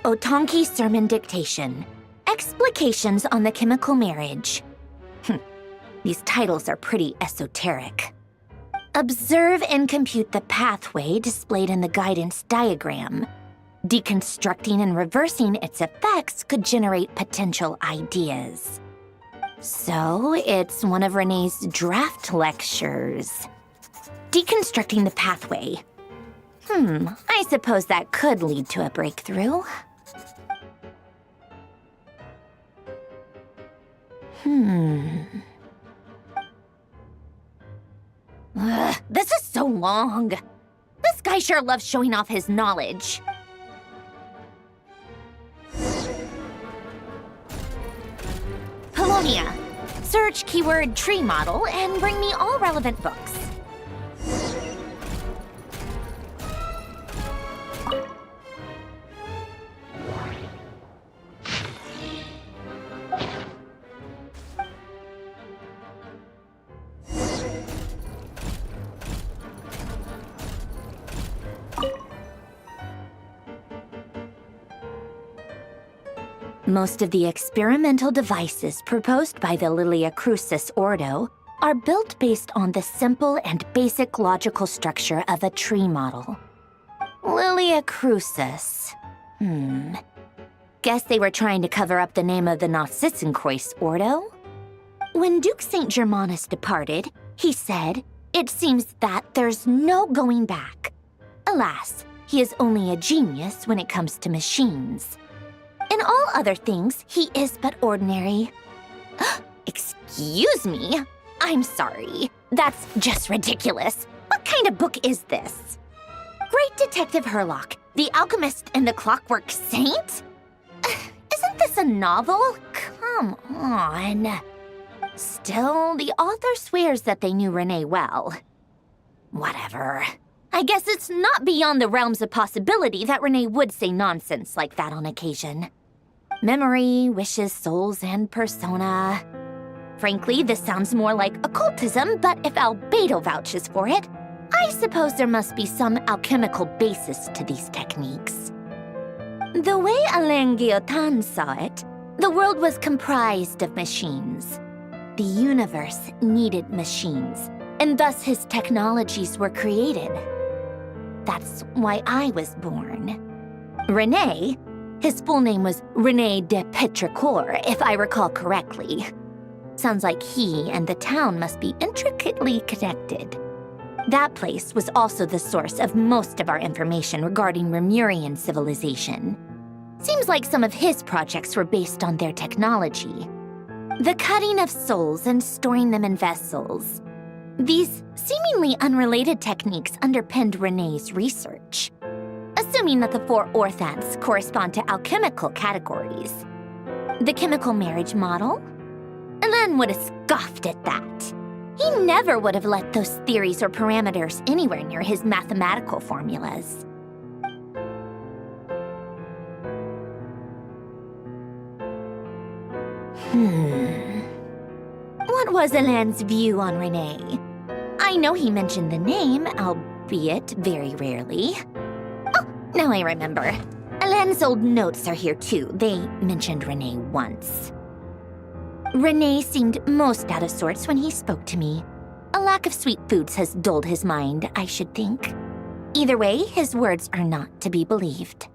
Otonki Sermon Dictation. Explications on the Chemical Marriage. These titles are pretty esoteric. Observe and compute the pathway displayed in the guidance diagram. Deconstructing and reversing its effects could generate potential ideas. So, it's one of Renee's draft lectures. Deconstructing the pathway. I suppose that could lead to a breakthrough. This is so long. This guy sure loves showing off his knowledge. Polonia. Search keyword tree model and bring me all relevant books. Most of the experimental devices proposed by the Lilia Crucis Ordo are built based on the simple and basic logical structure of a tree model. Lilia Crucis. Guess they were trying to cover up the name of the Nausitzenkois Ordo? When Duke St. Germanus departed, he said, "It seems that there's no going back." Alas, he is only a genius when it comes to machines. In all other things, he is but ordinary. Excuse me? I'm sorry. That's just ridiculous. What kind of book is this? Great Detective Herlock, The Alchemist and the Clockwork Saint? Isn't this a novel? Come on. Still, the author swears that they knew Renee well. Whatever. I guess it's not beyond the realms of possibility that Renee would say nonsense like that on occasion. Memory, wishes, souls, and persona. Frankly, this sounds more like occultism, but if Albedo vouches for it, I suppose there must be some alchemical basis to these techniques. The way Alain Guillotin saw it, the world was comprised of machines. The universe needed machines, and thus his technologies were created. That's why I was born. René, his full name was René de Petrichor, if I recall correctly. Sounds like he and the town must be intricately connected. That place was also the source of most of our information regarding Remurian civilization. Seems like some of his projects were based on their technology. The cutting of souls and storing them in vessels. These seemingly unrelated techniques underpinned René's research. Assuming that the four orthants correspond to alchemical categories. The chemical marriage model? Alain would have scoffed at that. He never would have let those theories or parameters anywhere near his mathematical formulas. What was Alain's view on René? I know he mentioned the name, albeit very rarely. Oh, now I remember. Alain's old notes are here too. They mentioned René once. René seemed most out of sorts when he spoke to me. A lack of sweet foods has dulled his mind, I should think. Either way, his words are not to be believed.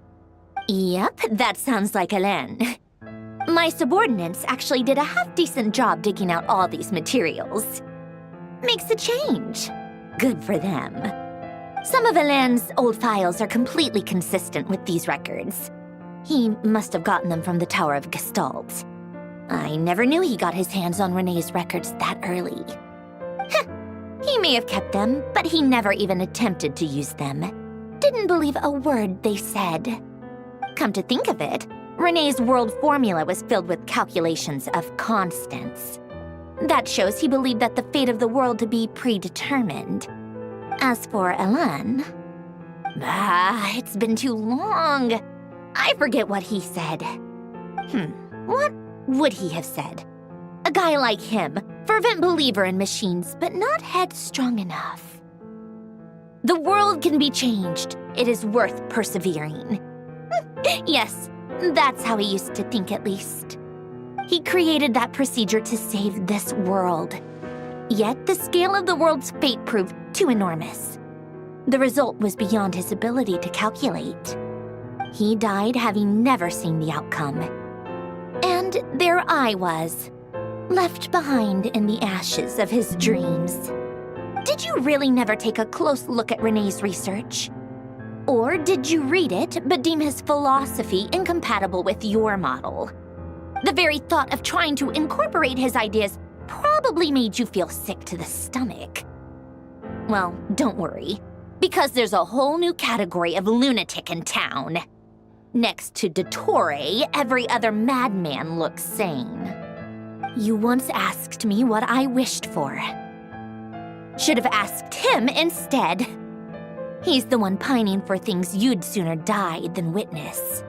Yep, that sounds like Alain. My subordinates actually did a half-decent job digging out all these materials. Makes a change. Good for them. Some of Alain's old files are completely consistent with these records. He must have gotten them from the Tower of Gestalt. I never knew he got his hands on René's records that early. He may have kept them, but he never even attempted to use them. Didn't believe a word they said. Come to think of it, René's world formula was filled with calculations of constants. That shows he believed that the fate of the world to be predetermined. As for Alain... it's been too long. I forget what he said. What would he have said? A guy like him, fervent believer in machines, but not headstrong enough. The world can be changed. It is worth persevering. Yes, That's how he used to think, at least. He created that procedure to save this world. Yet the scale of the world's fate proved too enormous. The result was beyond his ability to calculate. He died having never seen the outcome. And there I was, left behind in the ashes of his dreams. Did you really never take a close look at Renee's research? Or did you read it but deem his philosophy incompatible with your model? The very thought of trying to incorporate his ideas probably made you feel sick to the stomach. Well, don't worry, because there's a whole new category of lunatic in town. Next to Dottore, every other madman looks sane. You once asked me what I wished for. Should have asked him instead. He's the one pining for things you'd sooner die than witness.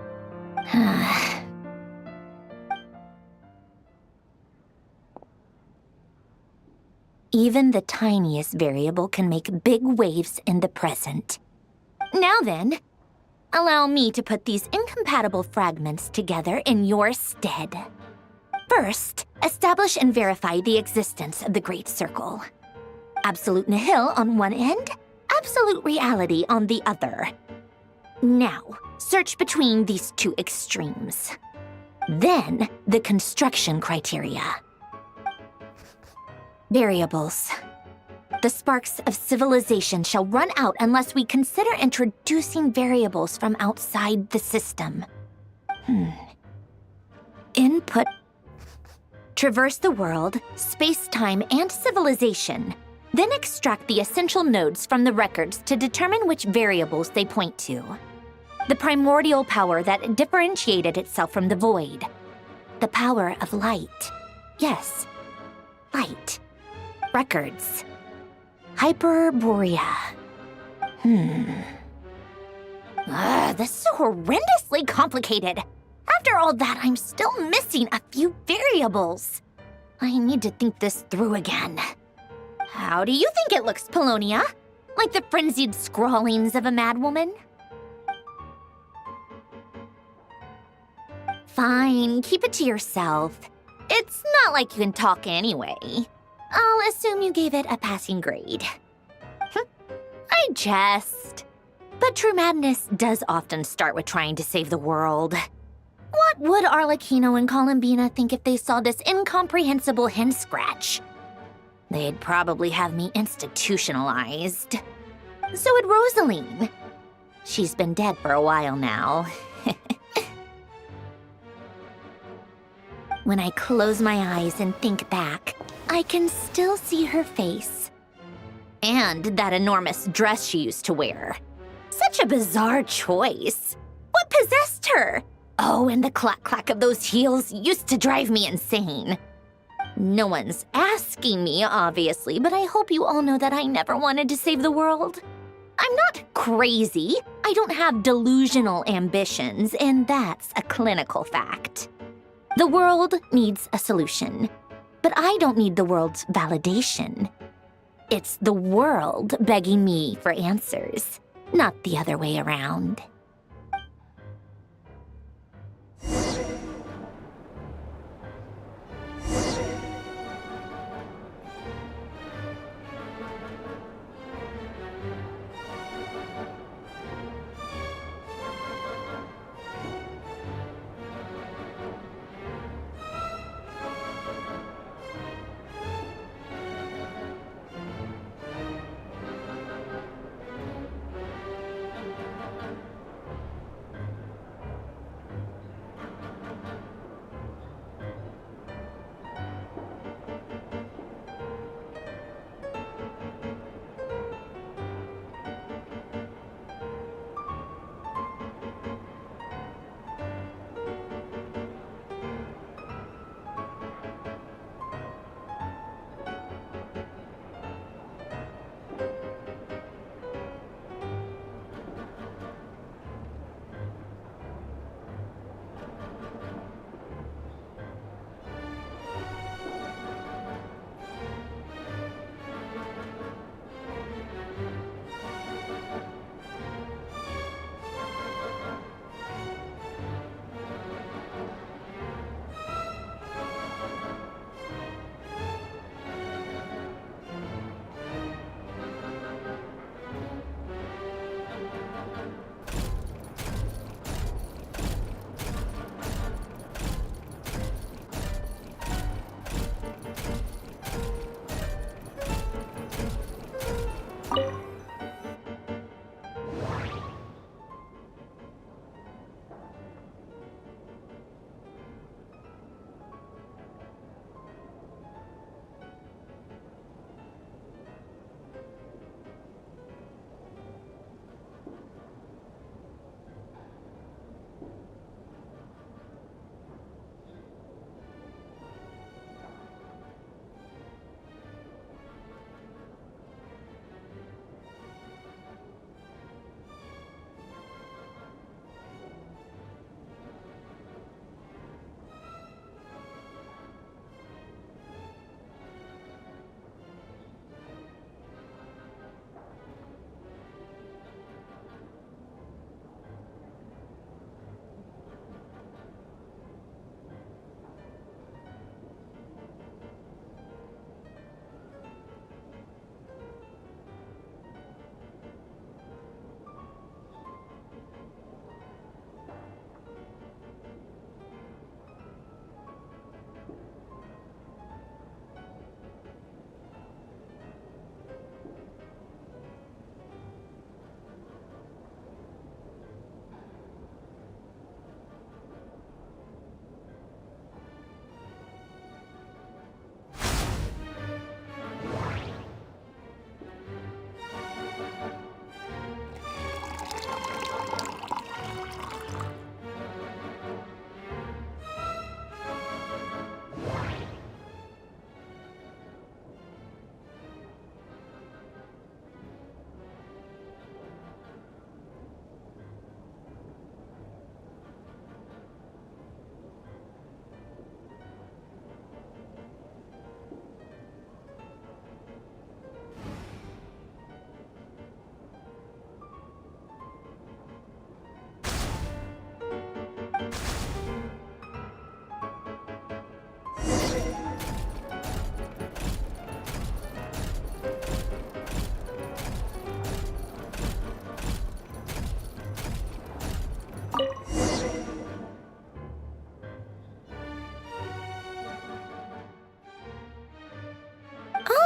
Even the tiniest variable can make big waves in the present. Now then, allow me to put these incompatible fragments together in your stead. First, establish and verify the existence of the Great Circle. Absolute nihil on one end, absolute reality on the other. Now, search between these two extremes. Then, the construction criteria. Variables. The sparks of civilization shall run out unless we consider introducing variables from outside the system. Input. Traverse the world, space-time, and civilization. Then extract the essential nodes from the records to determine which variables they point to. The primordial power that differentiated itself from the void. The power of light. Yes, light. Records. Hyperborea. This is horrendously complicated. After all that, I'm still missing a few variables. I need to think this through again. How do you think it looks, Polonia? Like the frenzied scrawlings of a madwoman? Fine, keep it to yourself. It's not like you can talk anyway. I'll assume you gave it a passing grade. I jest. But true madness does often start with trying to save the world. What would Arlecchino and Columbina think if they saw this incomprehensible hen scratch? They'd probably have me institutionalized. So would Rosaline. She's been dead for a while now. When I close my eyes and think back, I can still see her face. And that enormous dress she used to wear. Such a bizarre choice. What possessed her? Oh, and the clack-clack of those heels used to drive me insane. No one's asking me, obviously, but I hope you all know that I never wanted to save the world. I'm not crazy. I don't have delusional ambitions, and that's a clinical fact. The world needs a solution, but I don't need the world's validation. It's the world begging me for answers, not the other way around.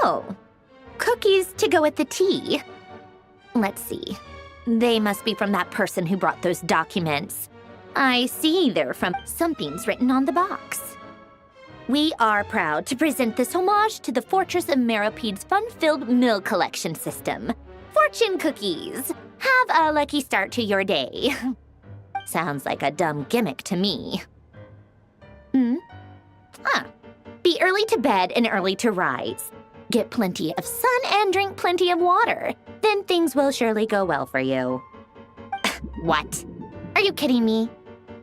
Oh, cookies to go with the tea. Let's see. They must be from that person who brought those documents. I see they're from something's written on the box. We are proud to present this homage to the Fortress of Meropede's fun-filled mill collection system. Fortune cookies. Have a lucky start to your day. Sounds like a dumb gimmick to me. Be early to bed and early to rise. Get plenty of sun and drink plenty of water. Then things will surely go well for you. What? Are you kidding me?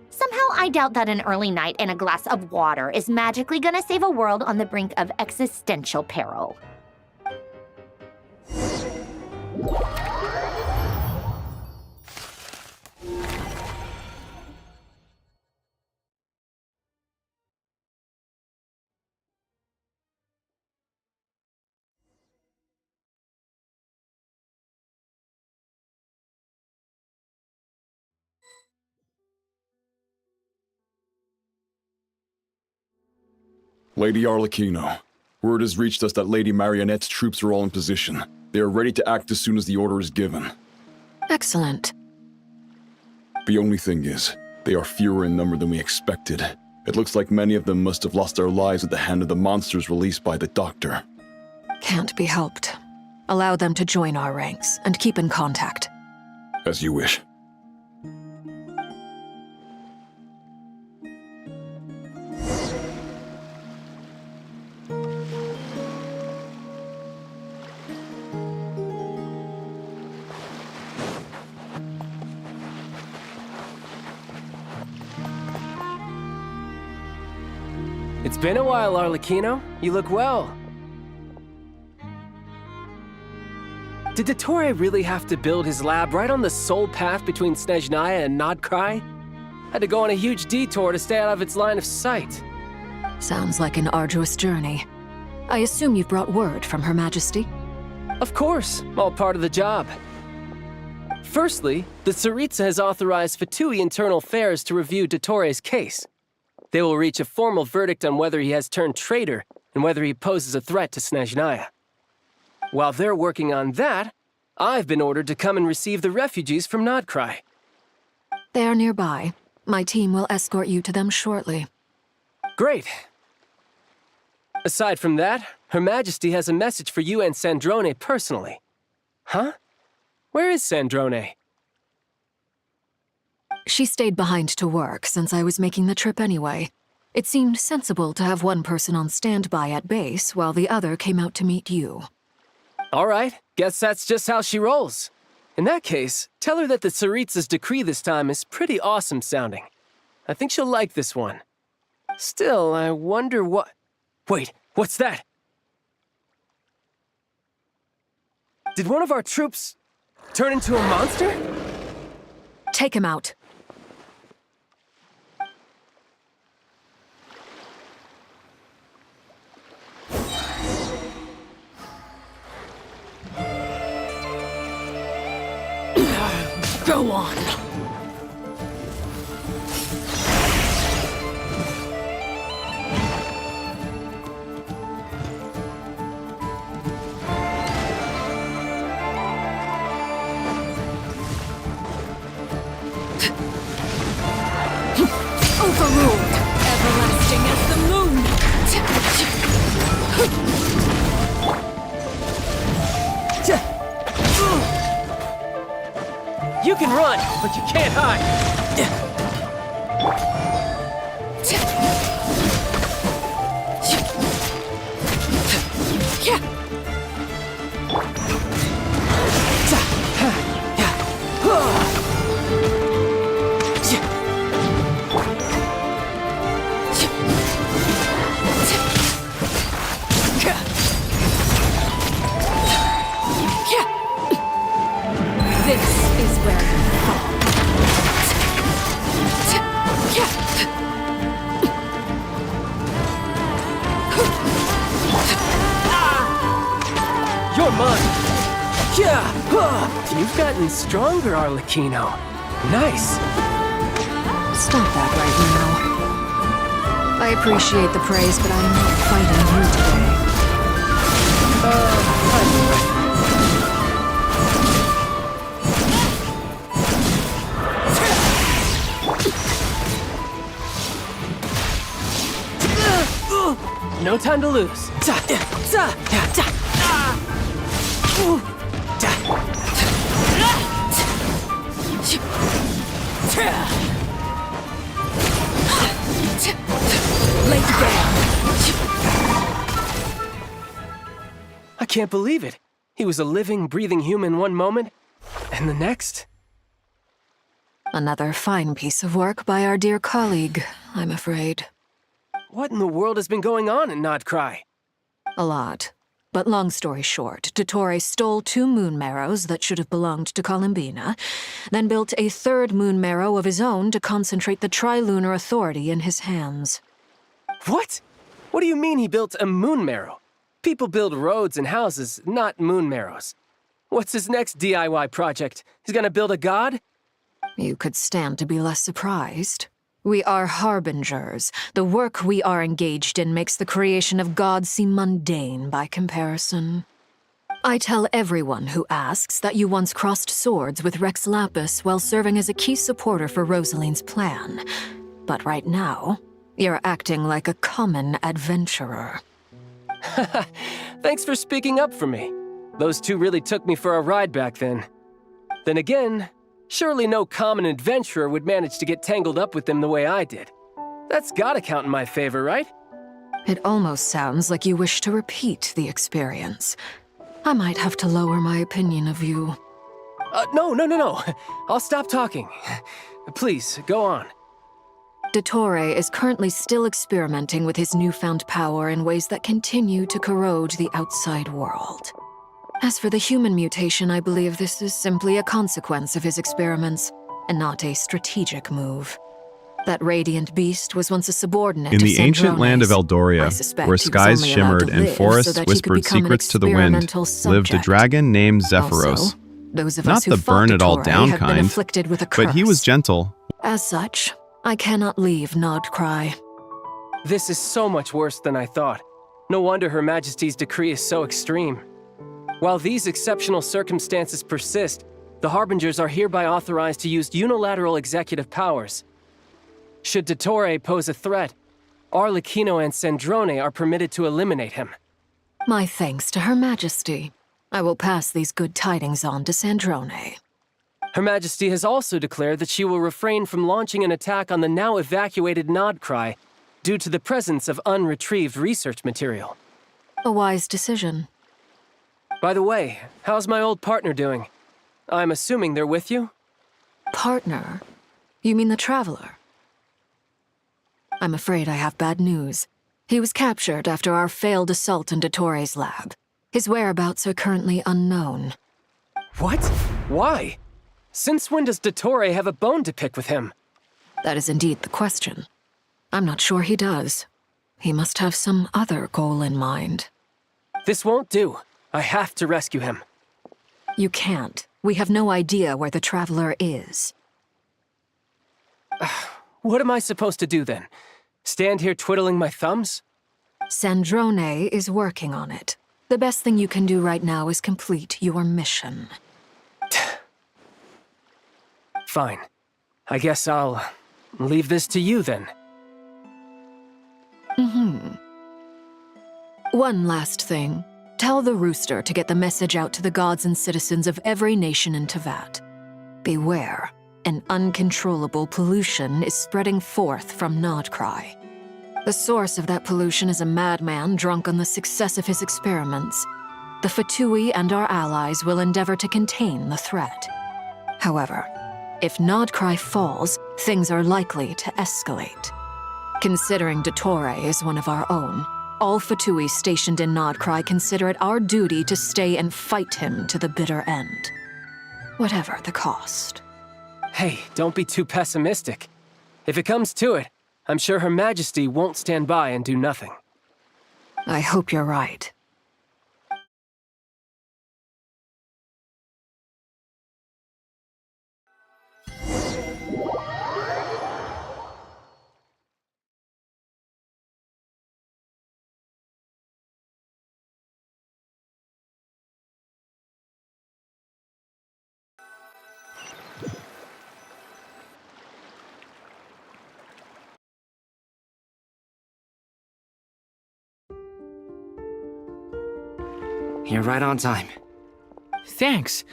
Somehow I doubt that an early night and a glass of water is magically gonna save a world on the brink of existential peril. Lady Arlecchino, word has reached us that Lady Marionette's troops are all in position. They are ready to act as soon as the order is given. Excellent. The only thing is, they are fewer in number than we expected. It looks like many of them must have lost their lives at the hand of the monsters released by the Doctor. Can't be helped. Allow them to join our ranks and keep in contact. As you wish. It's been a while, Arlecchino. You look well. Did Dottore really have to build his lab right on the sole path between Snezhnaya and Nodcry? Had to go on a huge detour to stay out of its line of sight. Sounds like an arduous journey. I assume you've brought word from Her Majesty? Of course, all part of the job. Firstly, the Tsaritsa has authorized Fatui Internal Affairs to review Dottore's case. They will reach a formal verdict on whether he has turned traitor and whether he poses a threat to Snezhnaya. While they're working on that, I've been ordered to come and receive the refugees from Nodcry. They are nearby. My team will escort you to them shortly. Great. Aside from that, Her Majesty has a message for you and Sandrone personally. Huh? Where is Sandrone? She stayed behind to work since I was making the trip anyway. It seemed sensible to have one person on standby at base while the other came out to meet you. All right, guess that's just how she rolls. In that case, tell her that the Tsaritsa's decree this time is pretty awesome sounding. I think she'll like this one. Still, I wonder what... Wait, what's that? Did one of our troops turn into a monster? Take him out. Go on. Overruled, everlasting as the moon. You can run, but you can't hide. This is where you fall. You're mine. You've gotten stronger, Arlecchino. Nice. Stop that right now. I appreciate the praise, but I am not fighting you today. No time to lose. I can't believe it. He was a living, breathing human one moment, and the next? Another fine piece of work by our dear colleague, I'm afraid. What in the world has been going on in Nodcry? A lot. But long story short, Dottore stole 2 moon marrows that should have belonged to Columbina, then built a 3rd moon marrow of his own to concentrate the Trilunar Authority in his hands. What? What do you mean he built a moon marrow? People build roads and houses, not moon marrows. What's his next DIY project? He's gonna build a god? You could stand to be less surprised. We are harbingers. The work we are engaged in makes the creation of gods seem mundane by comparison. I tell everyone who asks that you once crossed swords with Rex Lapis while serving as a key supporter for Rosaline's plan. But right now, you're acting like a common adventurer. Thanks for speaking up for me. Those 2 really took me for a ride back then. Then again, surely no common adventurer would manage to get tangled up with them the way I did. That's gotta count in my favor, right? It almost sounds like you wish to repeat the experience. I might have to lower my opinion of you. No. I'll stop talking. Please, go on. Dottore is currently still experimenting with his newfound power in ways that continue to corrode the outside world. As for the human mutation, I believe this is simply a consequence of his experiments, and not a strategic move. That radiant beast was once a subordinate In to the ancient land of Sandrone's. I Eldoria, suspect where he was skies only allowed to shimmered and live so forests that he could whispered become an secrets to the wind, experimental lived a subject. dragon named Zephyros. Also, those of Not us who the fought burn-it-all-down Dottore have been kind, afflicted with a curse. but he was gentle. As such, I cannot leave Nodcry. This is so much worse than I thought. No wonder Her Majesty's decree is so extreme. While these exceptional circumstances persist, the Harbingers are hereby authorized to use unilateral executive powers. Should Dottore pose a threat, Arlecchino and Sandrone are permitted to eliminate him. My thanks to Her Majesty. I will pass these good tidings on to Sandrone. Her Majesty has also declared that she will refrain from launching an attack on the now evacuated Nodcry due to the presence of unretrieved research material. A wise decision. By the way, how's my old partner doing? I'm assuming they're with you? Partner? You mean the Traveler? I'm afraid I have bad news. He was captured after our failed assault in Dottore's lab. His whereabouts are currently unknown. What? Why? Since when does Dottore have a bone to pick with him? That is indeed the question. I'm not sure he does. He must have some other goal in mind. This won't do. I have to rescue him. You can't. We have no idea where the Traveler is. What am I supposed to do then? Stand here twiddling my thumbs? Sandrone is working on it. The best thing you can do right now is complete your mission. Fine. I guess I'll leave this to you then. One last thing. Tell the Rooster to get the message out to the gods and citizens of every nation in Tevat. Beware. An uncontrollable pollution is spreading forth from Nodcry. The source of that pollution is a madman drunk on the success of his experiments. The Fatui and our allies will endeavor to contain the threat. However, if Nodcry falls, things are likely to escalate. Considering Dottore is one of our own, all Fatui stationed in Nodcry consider it our duty to stay and fight him to the bitter end. Whatever the cost. Hey, don't be too pessimistic. If it comes to it, I'm sure Her Majesty won't stand by and do nothing. I hope you're right. You're right on time. Thanks.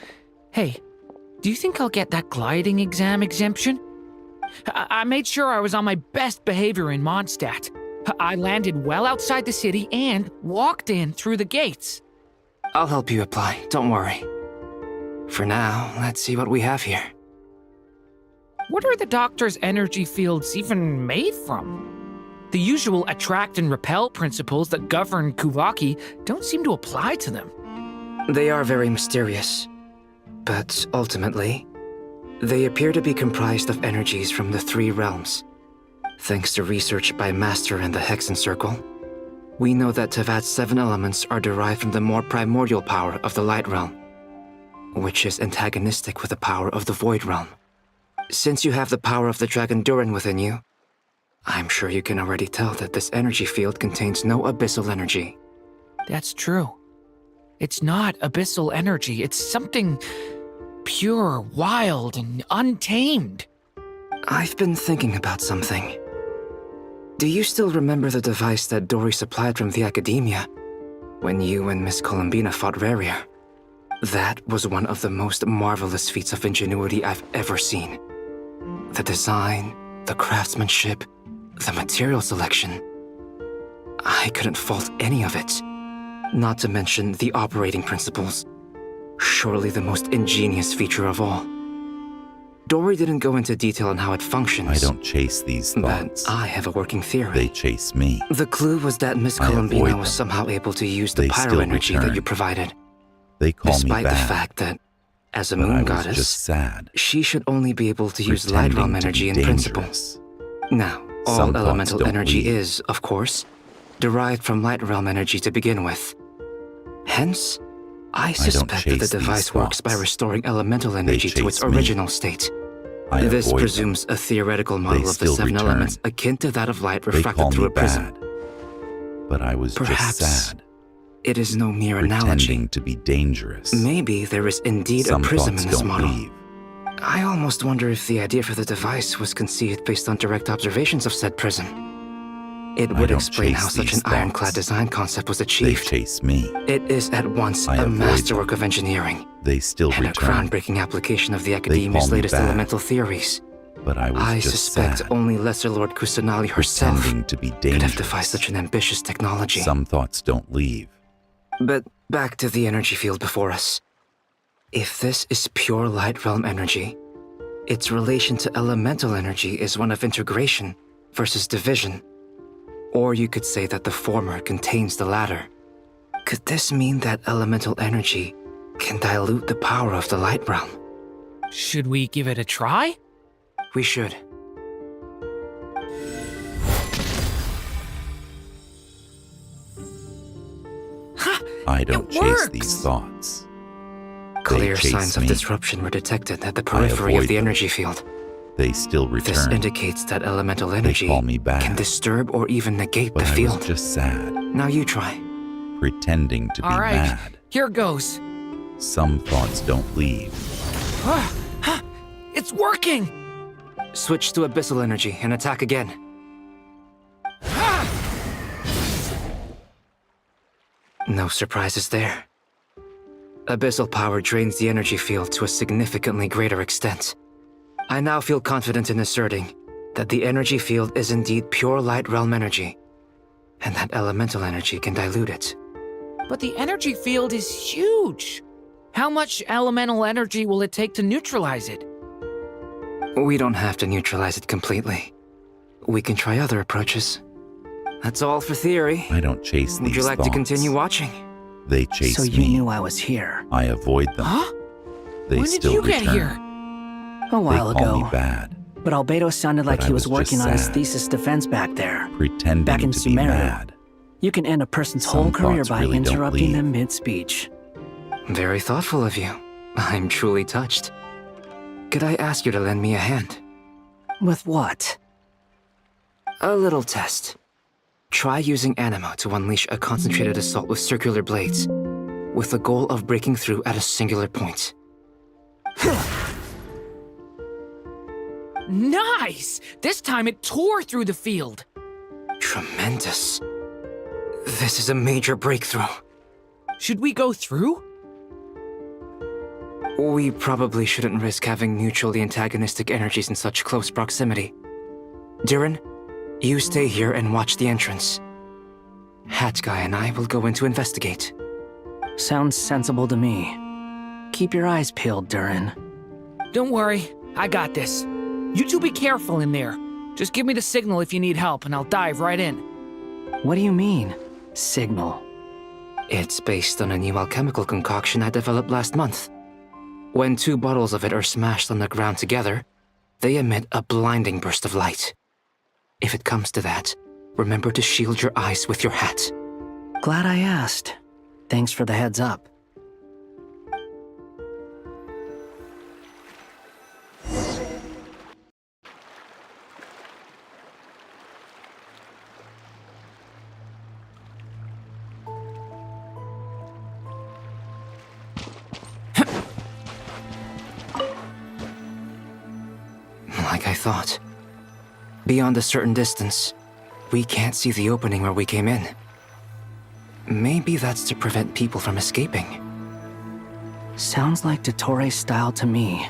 Hey, do you think I'll get that gliding exam exemption? I made sure I was on my best behavior in Mondstadt. I landed well outside the city and walked in through the gates. I'll help you apply, don't worry. For now, let's see what we have here. What are the doctor's energy fields even made from? The usual attract and repel principles that govern Kuvaki don't seem to apply to them. They are very mysterious, but ultimately, they appear to be comprised of energies from the 3 realms. Thanks to research by Master in the Hexen Circle, we know that Tevat's 7 elements are derived from the more primordial power of the Light Realm, which is antagonistic with the power of the Void Realm. Since you have the power of the Dragon Durin within you, I'm sure you can already tell that this energy field contains no abyssal energy. That's true. It's not abyssal energy, it's something pure, wild, and untamed. I've been thinking about something. Do you still remember the device that Dory supplied from the Academia when you and Miss Columbina fought Raria? That was one of the most marvelous feats of ingenuity I've ever seen. The design, the craftsmanship, the material selection. I couldn't fault any of it. Not to mention the operating principles. Surely the most ingenious feature of all. Dory didn't go into detail on how it functions. I don't chase these thoughts. But I have a working theory. They chase me. The clue was that Miss Columbina was somehow able to use the pyro energy that you provided. They call me Despite bad. the fact that, as a But I moon was goddess, just sad. she should only be able to use Light Realm energy in principle. Now, all Some thoughts elemental don't energy leave. is, of course, derived from Light Realm energy to begin with. Hence, I suspect that the chase these device works by thoughts. restoring elemental energy to its chase me. original state. I This avoid presumes a theoretical model of the still 7 return. elements akin to that of light them. They call refracted through me a prism. bad. But I was Perhaps just sad. it is no mere analogy. Pretending to be dangerous. Maybe there is indeed Some a prism thoughts in this don't model. leave. I almost wonder if the idea for the device was conceived based on direct observations of said prism. It would don't explain chase how such an these ironclad thoughts. design concept was They achieved. chase me. It is at once I a avoid masterwork them. of engineering They still and a return. groundbreaking application of the call Academia's me latest bad. elemental theories. But I was I just suspect sad. only Lesser Lord Kusanali herself Pretending to be could dangerous. have devised such an ambitious technology. Some thoughts don't leave. But back to the energy field before us. If this is pure Light Realm energy, its relation to elemental energy is one of integration versus division. Or you could say that the former contains the latter. Could this mean that elemental energy can dilute the power of the Light Realm? Should we give it a try? We should. I don't It chase works. these thoughts. Clear chase signs of me. disruption were detected at the periphery of avoid the them. energy field. They still This return. indicates that elemental energy call me bad. can disturb or even negate But the I field. was just sad. Now you try. Pretending to be All right, mad. here goes. Some thoughts don't leave. It's working! Switch to abyssal energy and attack again. No surprises there. Abyssal power drains the energy field to a significantly greater extent. I now feel confident in asserting that the energy field is indeed pure Light Realm energy, and that elemental energy can dilute it. But the energy field is huge. How much elemental energy will it take to neutralize it? We don't have to neutralize it completely. We can try other approaches. That's all for theory. I don't chase these Would you like thoughts. to continue watching? They chase So me. you knew I was here. I avoid them. Huh? They When did still you return. get here? A They while call ago. me bad. But Albedo sounded like But he I was was just working on his sad. thesis defense back there. Pretending Back in to be Sumeru. mad. You can end a person's Some whole career thoughts by really don't interrupting leave. them mid-speech. Very thoughtful of you. I'm truly touched. Could I ask you to lend me a hand? With what? A little test. Try using Anima to unleash a concentrated assault with circular blades, with the goal of breaking through at a singular point. Nice! This time it tore through the field. Tremendous. This is a major breakthrough. Should we go through? We probably shouldn't risk having mutually antagonistic energies in such close proximity. Durin, you stay here and watch the entrance. Hat Guy and I will go in to investigate. Sounds sensible to me. Keep your eyes peeled, Durin. Don't worry, I got this. You two be careful in there. Just give me the signal if you need help, and I'll dive right in. What do you mean, signal? It's based on a new alchemical concoction I developed last month. When 2 bottles of it are smashed on the ground together, they emit a blinding burst of light. If it comes to that, remember to shield your eyes with your hat. Glad I asked. Thanks for the heads up. Like I thought. Beyond a certain distance, we can't see the opening where we came in. Maybe that's to prevent people from escaping. Sounds like Dottore style to me.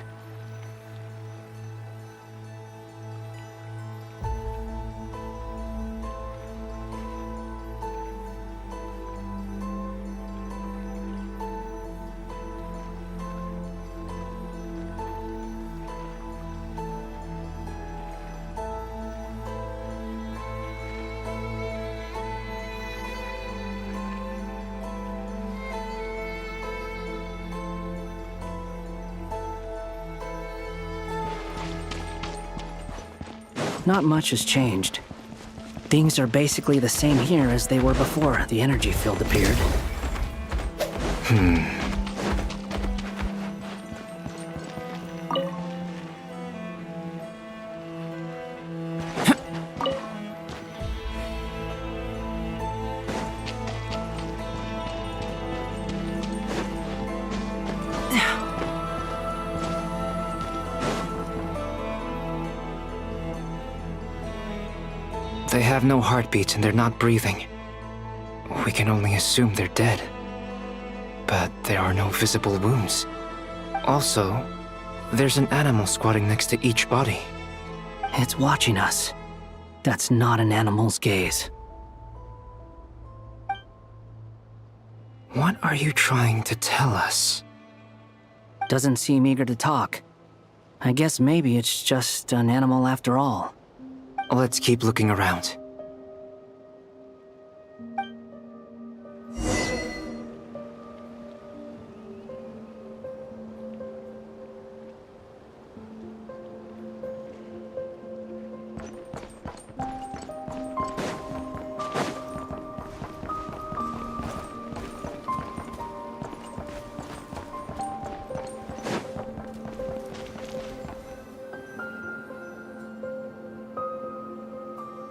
Not much has changed. Things are basically the same here as they were before the energy field appeared. They have no heartbeats and they're not breathing. We can only assume they're dead. But there are no visible wounds. Also, there's an animal squatting next to each body. It's watching us. That's not an animal's gaze. What are you trying to tell us? Doesn't seem eager to talk. I guess maybe it's just an animal after all. Let's keep looking around.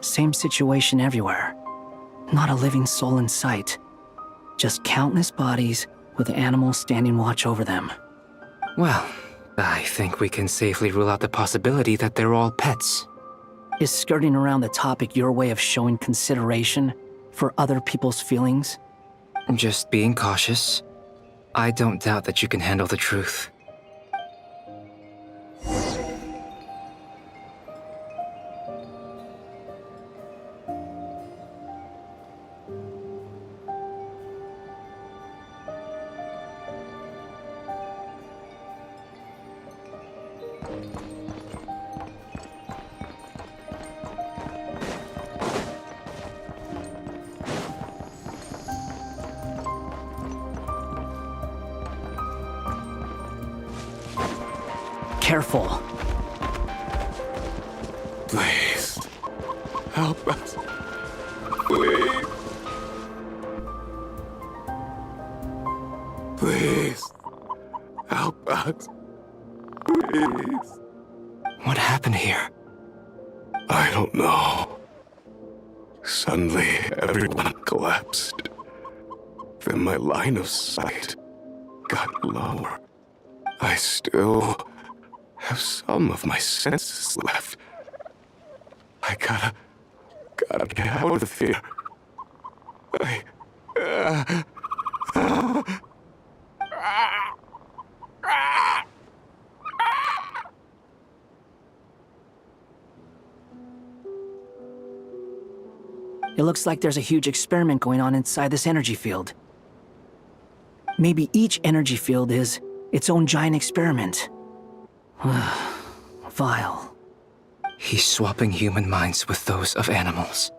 Same situation everywhere. Not a living soul in sight. Just countless bodies with animals standing watch over them. Well, I think we can safely rule out the possibility that they're all pets. Is skirting around the topic your way of showing consideration for other people's feelings? Just being cautious. I don't doubt that you can handle the truth. Careful. Please. Help us. Please. Please. Help us. Please. What happened here? I don't know. Suddenly, everyone collapsed. Then my line of sight got lower. I still have some of my senses left. I gotta get out of here. It looks like there's a huge experiment going on inside this energy field. Maybe each energy field is its own giant experiment. Vile. He's swapping human minds with those of animals.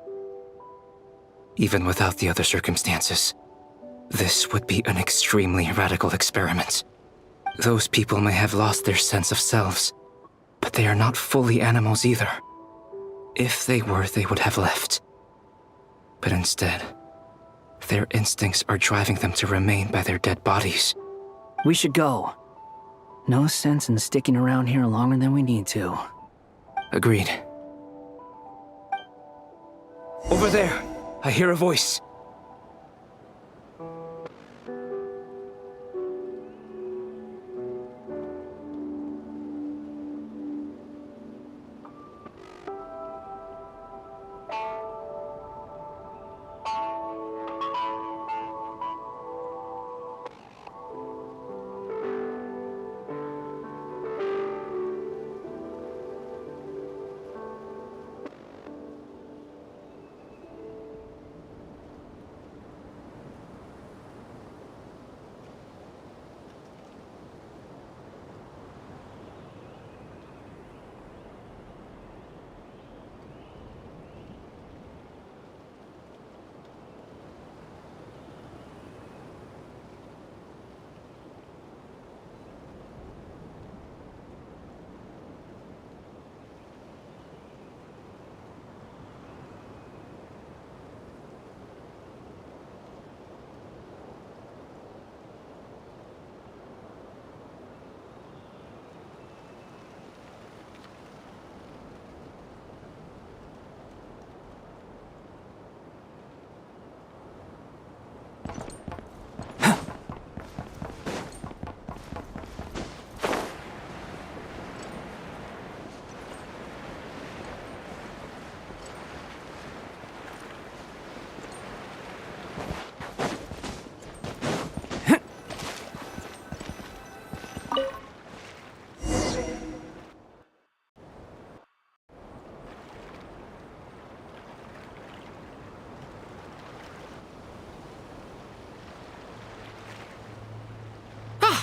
Even without the other circumstances, this would be an extremely radical experiment. Those people may have lost their sense of selves, but they are not fully animals either. If they were, they would have left. But instead, their instincts are driving them to remain by their dead bodies. We should go. No sense in sticking around here longer than we need to. Agreed. Over there! I hear a voice.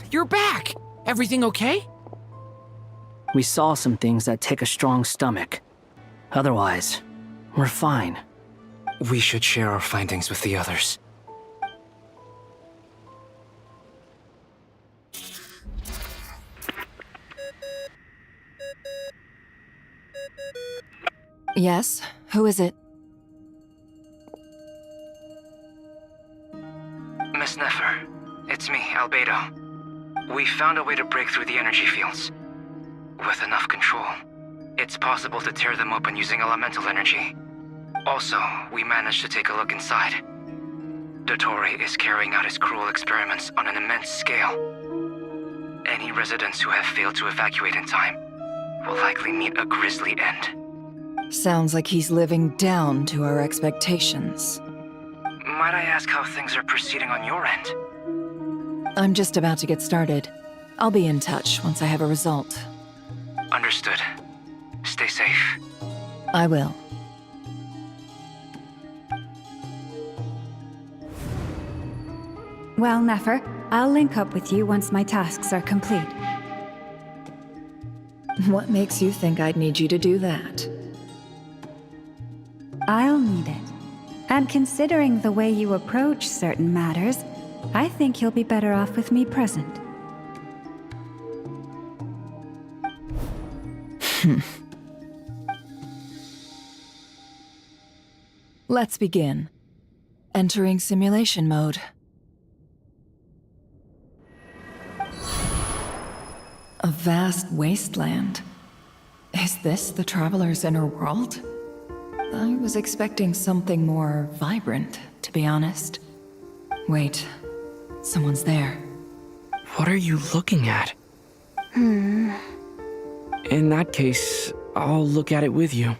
You're back! Everything okay? We saw some things that take a strong stomach. Otherwise, we're fine. We should share our findings with the others. Yes? Who is it? Miss Nefer, it's me, Albedo. We found a way to break through the energy fields. With enough control, it's possible to tear them open using elemental energy. Also, we managed to take a look inside. Dottore is carrying out his cruel experiments on an immense scale. Any residents who have failed to evacuate in time will likely meet a grisly end. Sounds like he's living down to our expectations. Might I ask how things are proceeding on your end? I'm just about to get started. I'll be in touch once I have a result. Understood. Stay safe. I will. Well, Nefer, I'll link up with you once my tasks are complete. What makes you think I'd need you to do that? I'll need it. And considering the way you approach certain matters, I think you'll be better off with me present. Let's begin. Entering simulation mode. A vast wasteland. Is this the Traveler's inner world? I was expecting something more vibrant, to be honest. Wait, someone's there. What are you looking at? In that case, I'll look at it with you.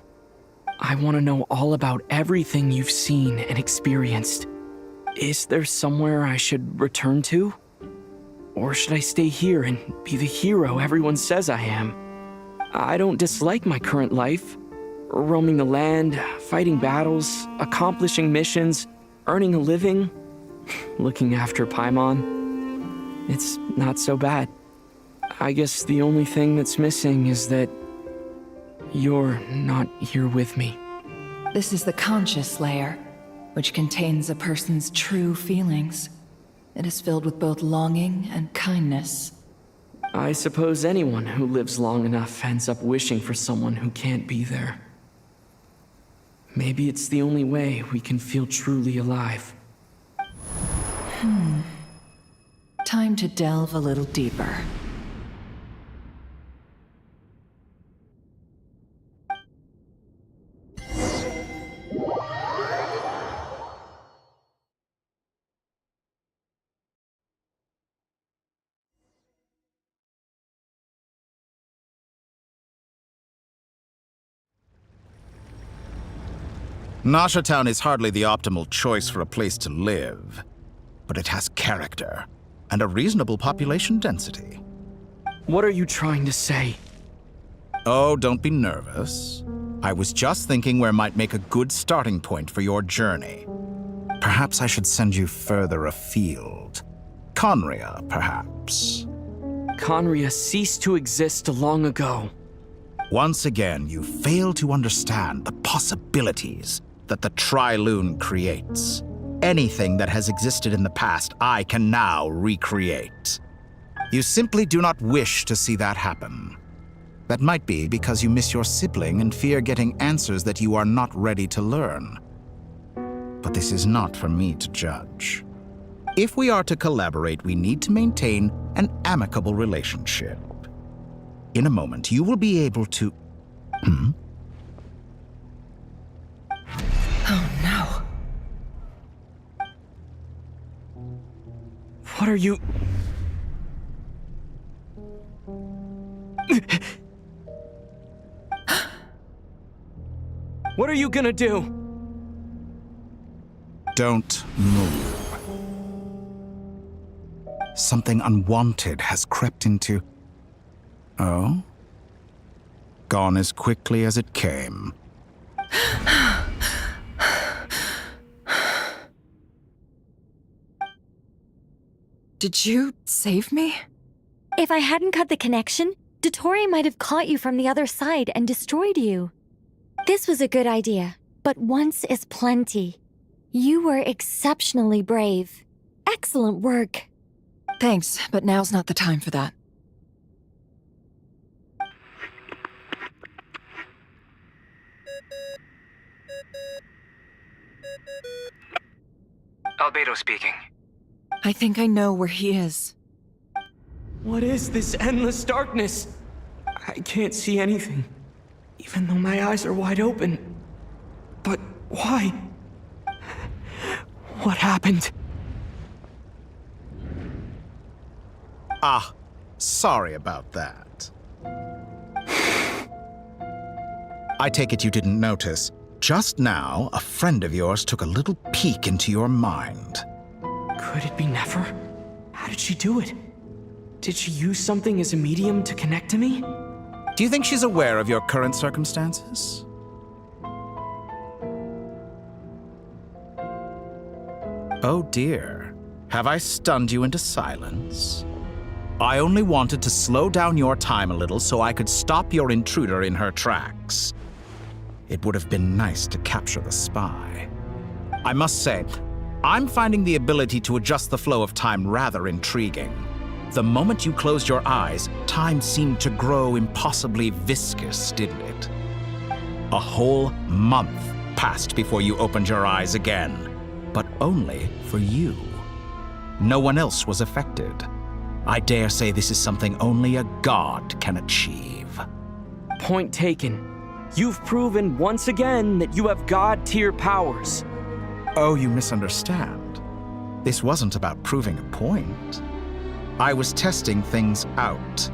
I want to know all about everything you've seen and experienced. Is there somewhere I should return to? Or should I stay here and be the hero everyone says I am? I don't dislike my current life. Roaming the land, fighting battles, accomplishing missions, earning a living, looking after Paimon. It's not so bad. I guess the only thing that's missing is that you're not here with me. This is the conscious layer, which contains a person's true feelings. It is filled with both longing and kindness. I suppose anyone who lives long enough ends up wishing for someone who can't be there. Maybe it's the only way we can feel truly alive. Time to delve a little deeper. Nasha Town is hardly the optimal choice for a place to live, but it has character and a reasonable population density. What are you trying to say? Oh, don't be nervous. I was just thinking where might make a good starting point for your journey. Perhaps I should send you further afield. Conria, perhaps. Conria ceased to exist long ago. Once again, you fail to understand the possibilities that the Tri-Lune creates. Anything that has existed in the past, I can now recreate. You simply do not wish to see that happen. That might be because you miss your sibling and fear getting answers that you are not ready to learn. But this is not for me to judge. If we are to collaborate, we need to maintain an amicable relationship. In a moment, you will be able to... Oh no. What are you... What are you gonna do? Don't move. Something unwanted has crept into... Oh? Gone as quickly as it came. Did you save me? If I hadn't cut the connection, Dottore might have caught you from the other side and destroyed you. This was a good idea, but once is plenty. You were exceptionally brave. Excellent work. Thanks, but now's not the time for that. Albedo speaking. I think I know where he is. What is this endless darkness? I can't see anything, even though my eyes are wide open. But why? What happened? Ah, sorry about that. I take it you didn't notice. Just now, a friend of yours took a little peek into your mind. Could it be Nefer? How did she do it? Did she use something as a medium to connect to me? Do you think she's aware of your current circumstances? Oh dear. Have I stunned you into silence? I only wanted to slow down your time a little so I could stop your intruder in her tracks. It would have been nice to capture the spy. I must say, I'm finding the ability to adjust the flow of time rather intriguing. The moment you closed your eyes, time seemed to grow impossibly viscous, didn't it? A whole month passed before you opened your eyes again, but only for you. No one else was affected. I dare say this is something only a god can achieve. Point taken. You've proven once again that you have god-tier powers. Oh, you misunderstand. This wasn't about proving a point. I was testing things out.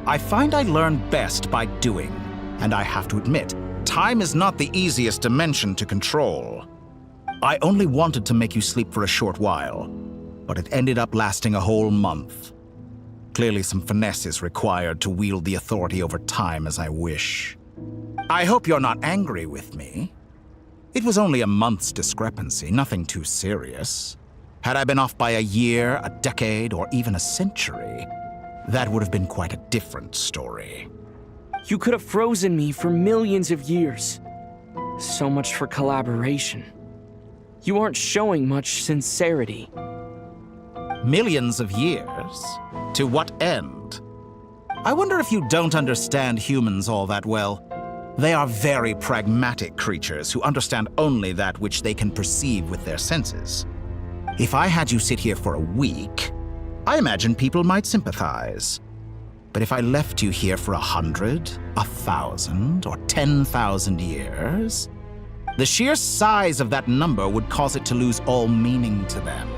I find I learn best by doing, and I have to admit, time is not the easiest dimension to control. I only wanted to make you sleep for a short while, but it ended up lasting a whole month. Clearly some finesse is required to wield the authority over time as I wish. I hope you're not angry with me. It was only a month's discrepancy, nothing too serious. Had I been off by a year, a decade, or even a century, that would have been quite a different story. You could have frozen me for millions of years. So much for collaboration. You aren't showing much sincerity. Millions of years? To what end? I wonder if you don't understand humans all that well. They are very pragmatic creatures who understand only that which they can perceive with their senses. If I had you sit here for a week, I imagine people might sympathize. But if I left you here for 100, 1,000, or 10,000 years, the sheer size of that number would cause it to lose all meaning to them.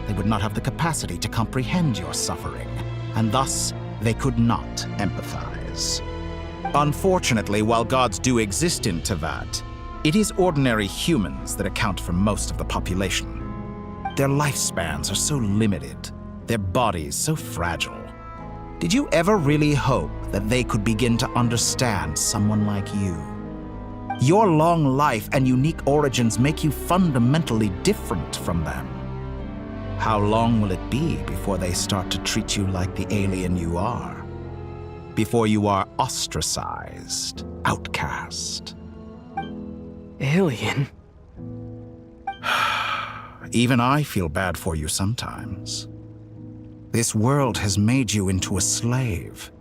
They would not have the capacity to comprehend your suffering, and thus they could not empathize. Unfortunately, while gods do exist in Teyvat, it is ordinary humans that account for most of the population. Their lifespans are so limited, their bodies so fragile. Did you ever really hope that they could begin to understand someone like you? Your long life and unique origins make you fundamentally different from them. How long will it be before they start to treat you like the alien you are? Before you are ostracized, outcast? Alien? Even I feel bad for you sometimes. This world has made you into a slave.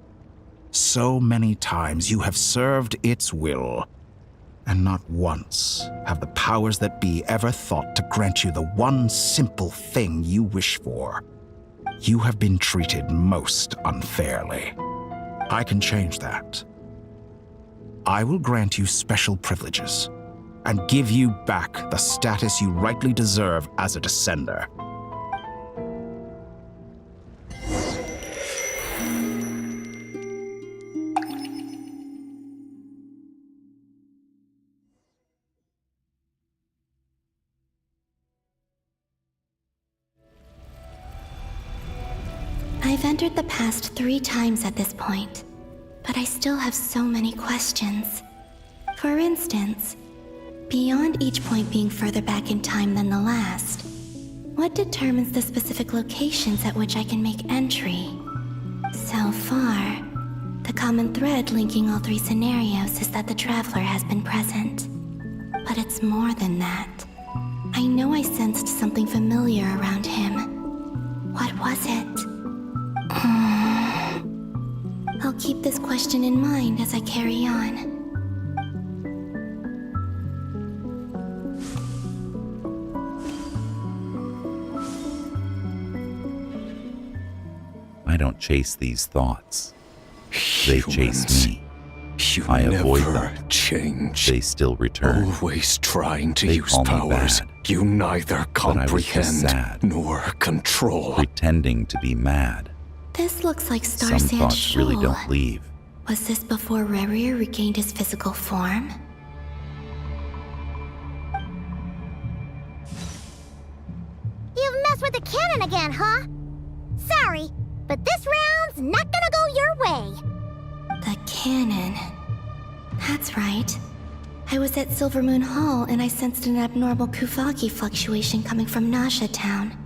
So many times you have served its will, and not once have the powers that be ever thought to grant you the one simple thing you wish for. You have been treated most unfairly. I can change that. I will grant you special privileges and give you back the status you rightly deserve as a descender. I've entered the past 3 times at this point, but I still have so many questions. For instance, beyond each point being further back in time than the last, what determines the specific locations at which I can make entry? So far, the common thread linking all 3 scenarios is that the Traveler has been present. But it's more than that. I know I sensed something familiar around him. What was it? I'll keep this question in mind as I carry on. I don't chase these thoughts. They chase me. You I avoid never them. change. They still return. Always trying to They use call me powers bad. you neither But I was just comprehend sad. nor control. Pretending to be mad. This looks like Star Some Sand thoughts Shoal. really don't leave. Was this before Rerir regained his physical form? You've messed with the cannon again, huh? Sorry, but this round's not gonna go your way. The cannon. That's right. I was at Silvermoon Hall and I sensed an abnormal Kuvagi fluctuation coming from Nasha Town.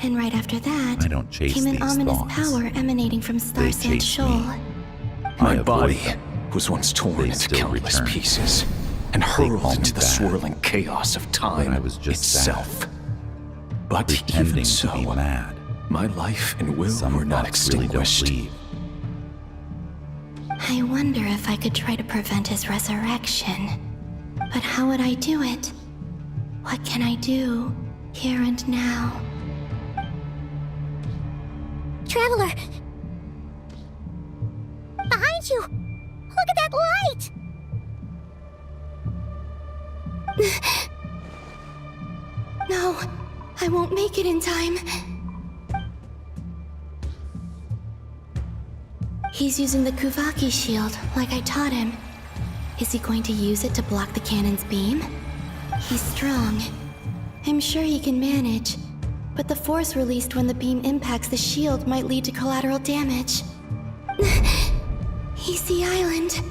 And right after that, I don't chase came an these ominous thoughts. power emanating from Star They Sand chase Shoal. me. My avoid body them. was once torn They into still countless return. pieces and They hurled call me into the bad. swirling chaos of time I was just itself. sad. But Pretending even to so, be mad. my life and will Some were not thoughts really don't extinguished. leave. I wonder if I could try to prevent his resurrection. But how would I do it? What can I do, here and now? Traveler! Behind you! Look at that light! No, I won't make it in time. He's using the Kuvaki shield, like I taught him. Is he going to use it to block the cannon's beam? He's strong. I'm sure he can manage. But the force released when the beam impacts the shield might lead to collateral damage. EC Island.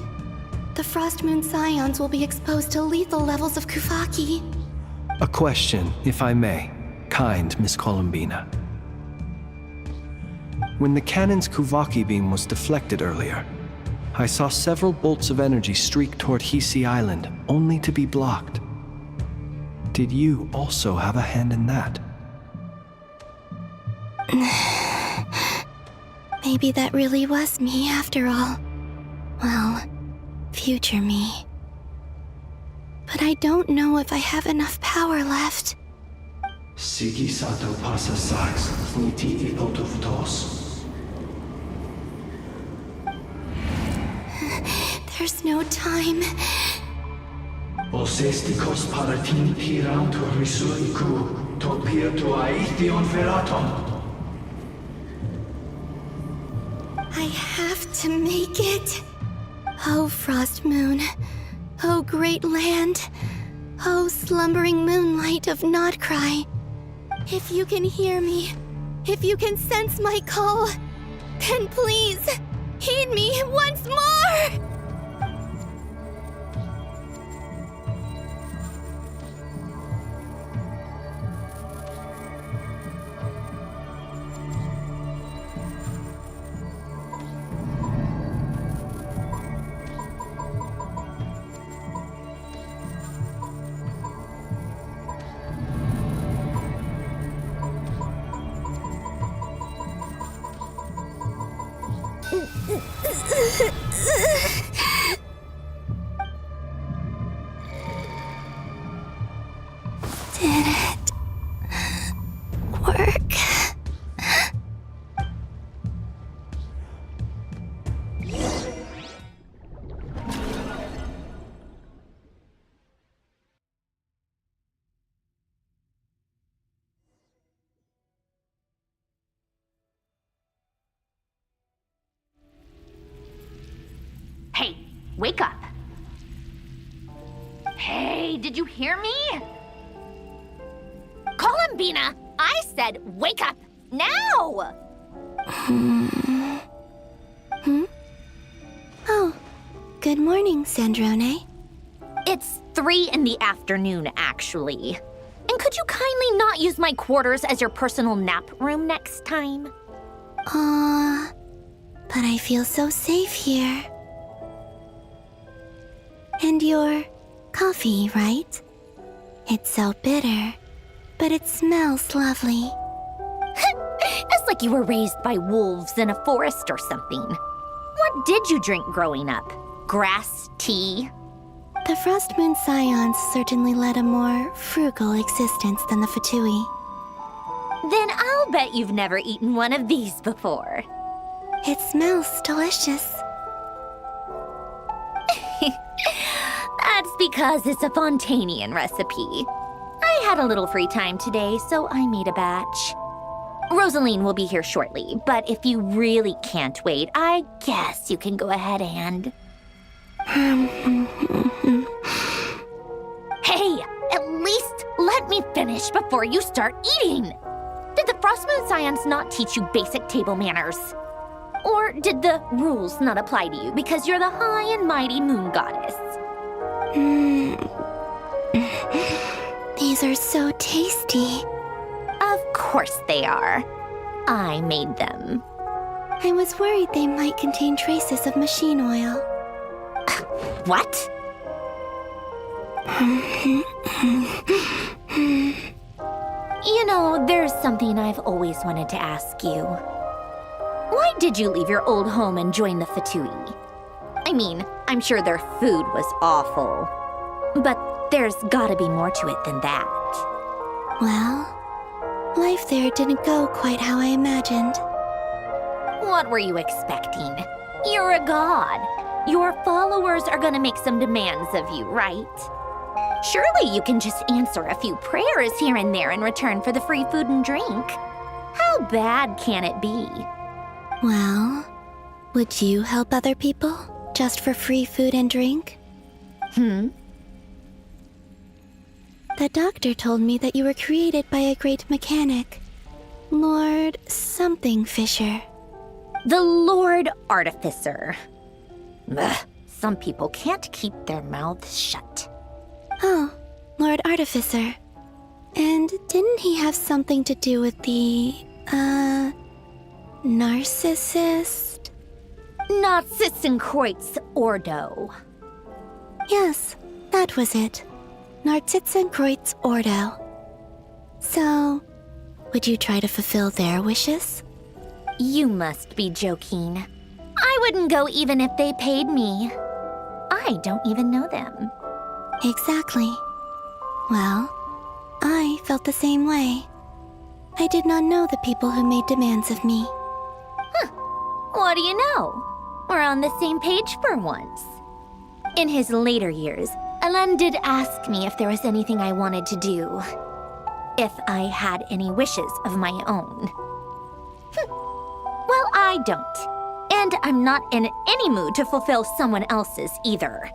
The Frost Moon Scions will be exposed to lethal levels of Kuvaki. A question, if I may, kind Miss Columbina. When the cannon's Kuvaki beam was deflected earlier, I saw several bolts of energy streak toward Hisi Island, only to be blocked. Did you also have a hand in that? Maybe that really was me after all. Well, future me. But I don't know if I have enough power left. Sigi sato pasa sax, niti ipotoftos. There's no time. Osestikos paratin pirantur risuiku, topia to aithion feraton. I have to make it. Oh, Frost Moon. Oh, great land. Oh, slumbering moonlight of Nodcry. If you can hear me, if you can sense my call, then please, heed me once more! Did it work? Hey, wake up. Hey, did you hear me? Columbina, I said wake up now! Oh, good morning, Sandrone. It's 3 in the afternoon, actually. And could you kindly not use my quarters as your personal nap room next time? But I feel so safe here. And your coffee, right? It's so bitter, but it smells lovely. It's like you were raised by wolves in a forest or something. What did you drink growing up? Grass tea? The Frost Moon Scions certainly led a more frugal existence than the Fatui. Then I'll bet you've never eaten one of these before. It smells delicious. That's because it's a Fontanian recipe. I had a little free time today, so I made a batch. Rosaline will be here shortly, but if you really can't wait, I guess you can go ahead and... Hey, at least let me finish before you start eating! Did the Frostmoon Scions not teach you basic table manners? Or did the rules not apply to you because you're the high and mighty moon goddess? These are so tasty. Of course they are. I made them. I was worried they might contain traces of machine oil. What? You know, there's something I've always wanted to ask you. Why did you leave your old home and join the Fatui? I mean, I'm sure their food was awful. But there's gotta be more to it than that. Well, life there didn't go quite how I imagined. What were you expecting? You're a god. Your followers are gonna make some demands of you, right? Surely you can just answer a few prayers here and there in return for the free food and drink. How bad can it be? Well, would you help other people just for free food and drink? The doctor told me that you were created by a great mechanic, Lord something Fisher. The Lord Artificer. Ugh, some people can't keep their mouths shut. Oh, Lord Artificer. And didn't he have something to do with the, narcissist? Narcissenkreuz Ordo. Yes, that was it. Narcissenkreuz Ordo. So, would you try to fulfill their wishes? You must be joking. I wouldn't go even if they paid me. I don't even know them. Exactly. Well, I felt the same way. I did not know the people who made demands of me. Huh. What do you know? We're on the same page for once. In his later years, Alain did ask me if there was anything I wanted to do. If I had any wishes of my own. Well, I don't. And I'm not in any mood to fulfill someone else's either.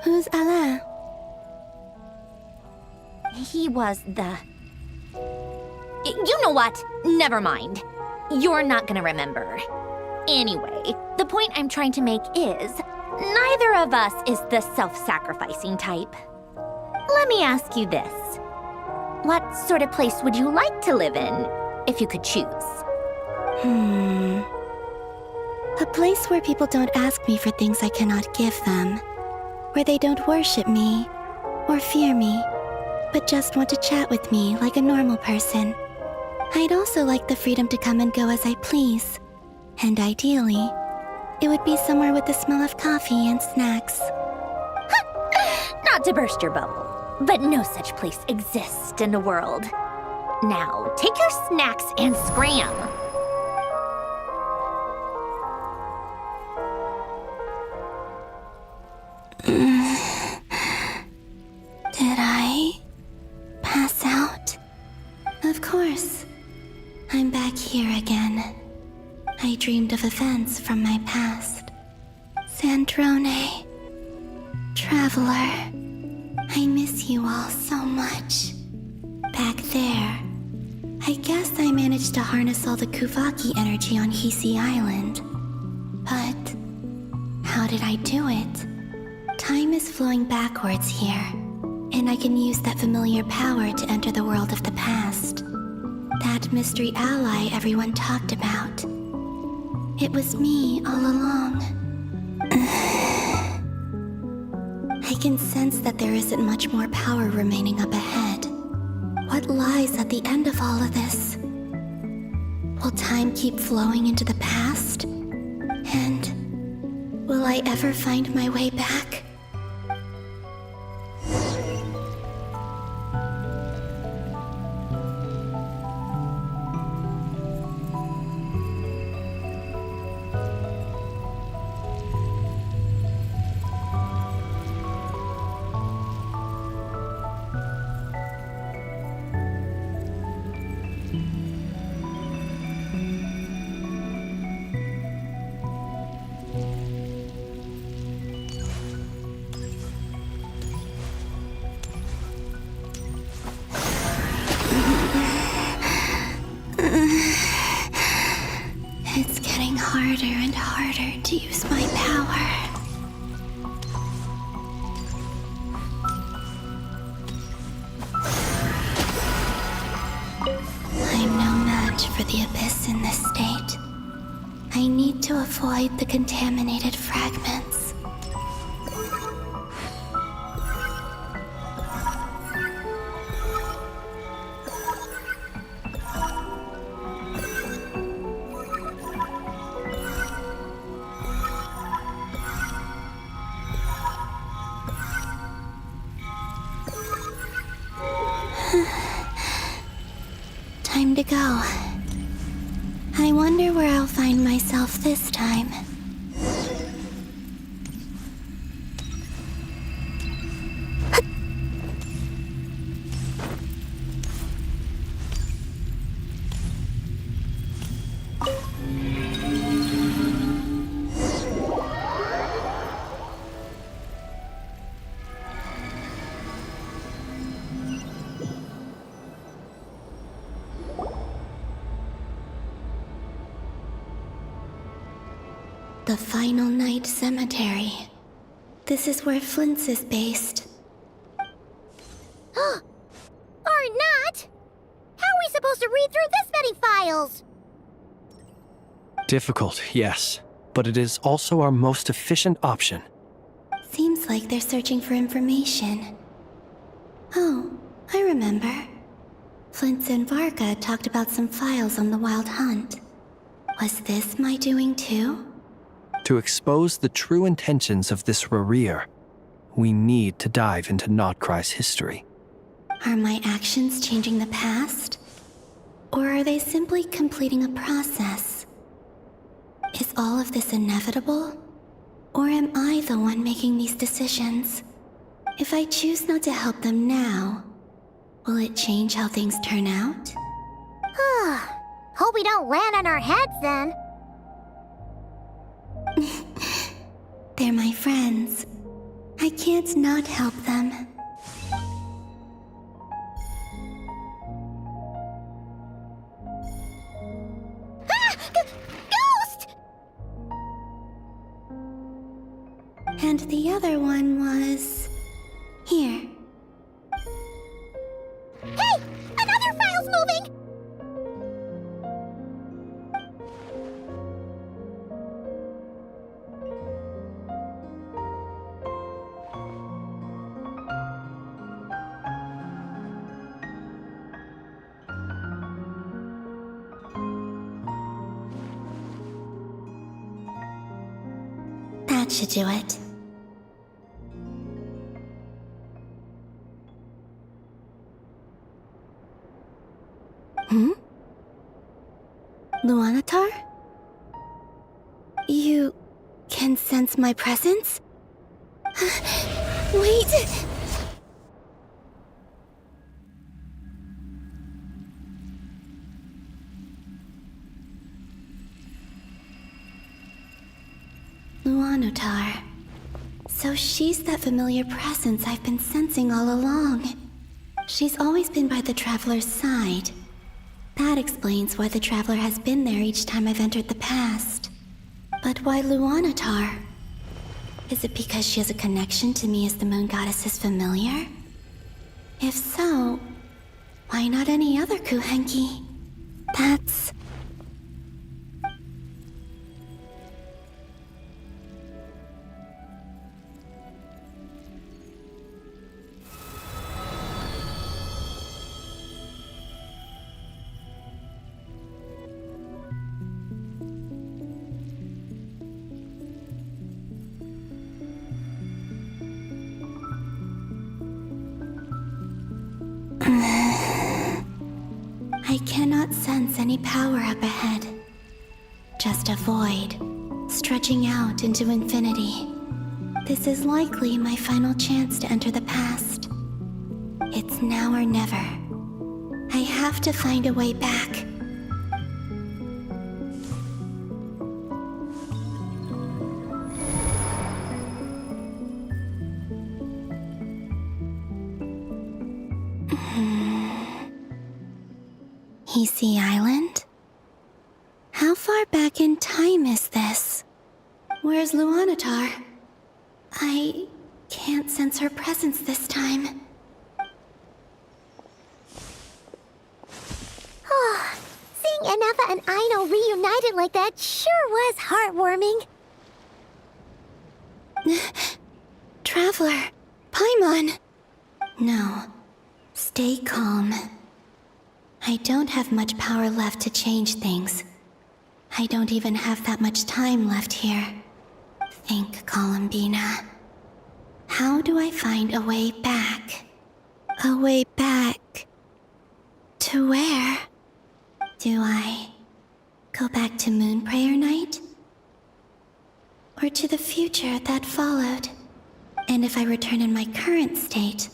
Who's Alain? He was the... You know what? Never mind. You're not gonna remember. Anyway, the point I'm trying to make is, neither of us is the self-sacrificing type. Let me ask you this. What sort of place would you like to live in, if you could choose? A place where people don't ask me for things I cannot give them. Where they don't worship me, or fear me, but just want to chat with me like a normal person. I'd also like the freedom to come and go as I please. And ideally, it would be somewhere with the smell of coffee and snacks. Not to burst your bubble, but no such place exists in the world. Now, take your snacks and scram. Did I pass out? Of course. I'm back here again. I dreamed of events from my past. Sandrone. Traveler. I miss you all so much. Back there. I guess I managed to harness all the Kuvaki energy on Hisi Island. But how did I do it? Time is flowing backwards here, and I can use that familiar power to enter the world of the past. That mystery ally everyone talked about. It was me all along. I can sense that there isn't much more power remaining up ahead. What lies at the end of all of this? Will time keep flowing into the past? And will I ever find my way back? It's getting harder and harder to use my power. I'm no match for the Abyss in this state. I need to avoid the contaminated fragments. Time to go. I wonder where I'll find myself this time. The Final Night Cemetery. This is where Flint's is based. Or not! How are we supposed to read through this many files? Difficult, yes, but it is also our most efficient option. Seems like they're searching for information. Oh, I remember. Flint and Varga talked about some files on the Wild Hunt. Was this my doing too? To expose the true intentions of this Rarir, we need to dive into Notcry's history. Are my actions changing the past? Or are they simply completing a process? Is all of this inevitable? Or am I the one making these decisions? If I choose not to help them now, will it change how things turn out? Hope we don't land on our heads then. They're my friends. I can't not help them. Ghost! And the other one was... here. Hey! Another file's moving! That should do it. Luanatar? You can sense my presence? Wait! Luanatar. So she's that familiar presence I've been sensing all along. She's always been by the Traveler's side. That explains why the Traveler has been there each time I've entered the past. But why Luanatar? Is it because she has a connection to me as the Moon Goddess's familiar? If so, why not any other Kuhenki? That's... I cannot sense any power up ahead. Just a void, stretching out into infinity. This is likely my final chance to enter the past. It's now or never. I have to find a way back. Hisi Island? How far back in time is this? Where's Luanatar? I can't sense her presence this time. Seeing Enefa and Aino reunited like that sure was heartwarming. Traveler, Paimon. No, stay calm. I don't have much power left to change things. I don't even have that much time left here. Think, Columbina. How do I find a way back? A way back... to where? Do I go back to Moon Prayer Night? Or to the future that followed? And if I return in my current state,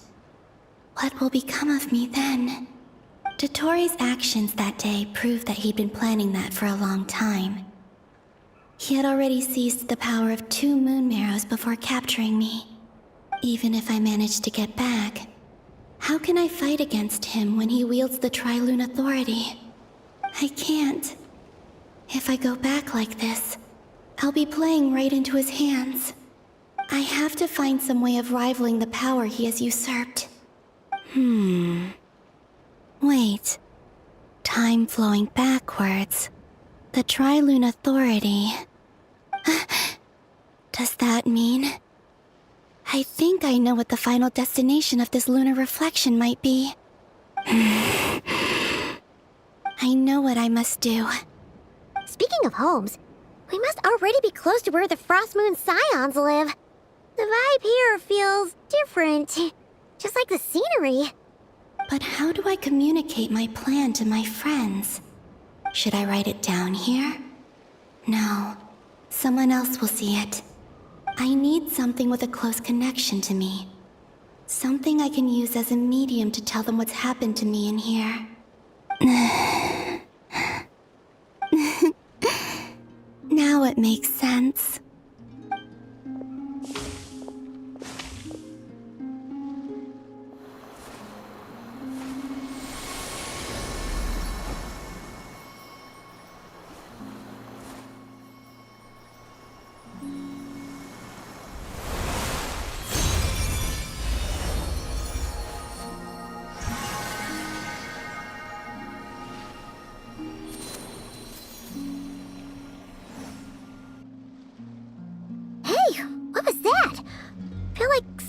what will become of me then? Dotori's actions that day proved that he'd been planning that for a long time. He had already seized the power of 2 moon marrows before capturing me. Even if I managed to get back, how can I fight against him when he wields the Tri-Lune Authority? I can't. If I go back like this, I'll be playing right into his hands. I have to find some way of rivaling the power he has usurped. Wait. Time flowing backwards. The Trilune Authority. Does that mean... I think I know what the final destination of this lunar reflection might be. I know what I must do. Speaking of homes, we must already be close to where the Frost Moon Scions live. The vibe here feels different, just like the scenery. But how do I communicate my plan to my friends? Should I write it down here? No, someone else will see it. I need something with a close connection to me. Something I can use as a medium to tell them what's happened to me in here. Now it makes sense.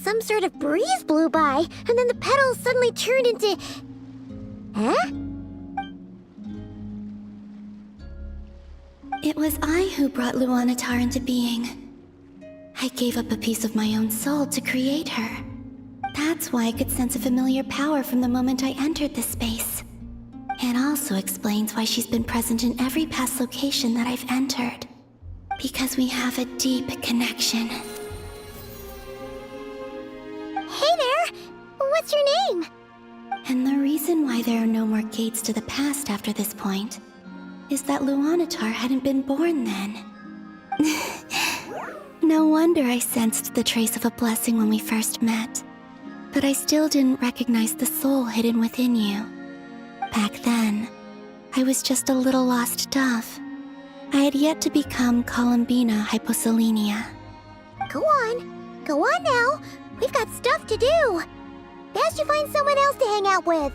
Some sort of breeze blew by, and then the petals suddenly turned into... Huh? It was I who brought Luanatar into being. I gave up a piece of my own soul to create her. That's why I could sense a familiar power from the moment I entered this space. It also explains why she's been present in every past location that I've entered. Because we have a deep connection. Hey there! What's your name? And the reason why there are no more gates to the past after this point is that Luanatar hadn't been born then. No wonder I sensed the trace of a blessing when we first met. But I still didn't recognize the soul hidden within you. Back then, I was just a little lost dove. I had yet to become Columbina Hyposelenia. Go on. Go on now. We've got stuff to do. Best you find someone else to hang out with.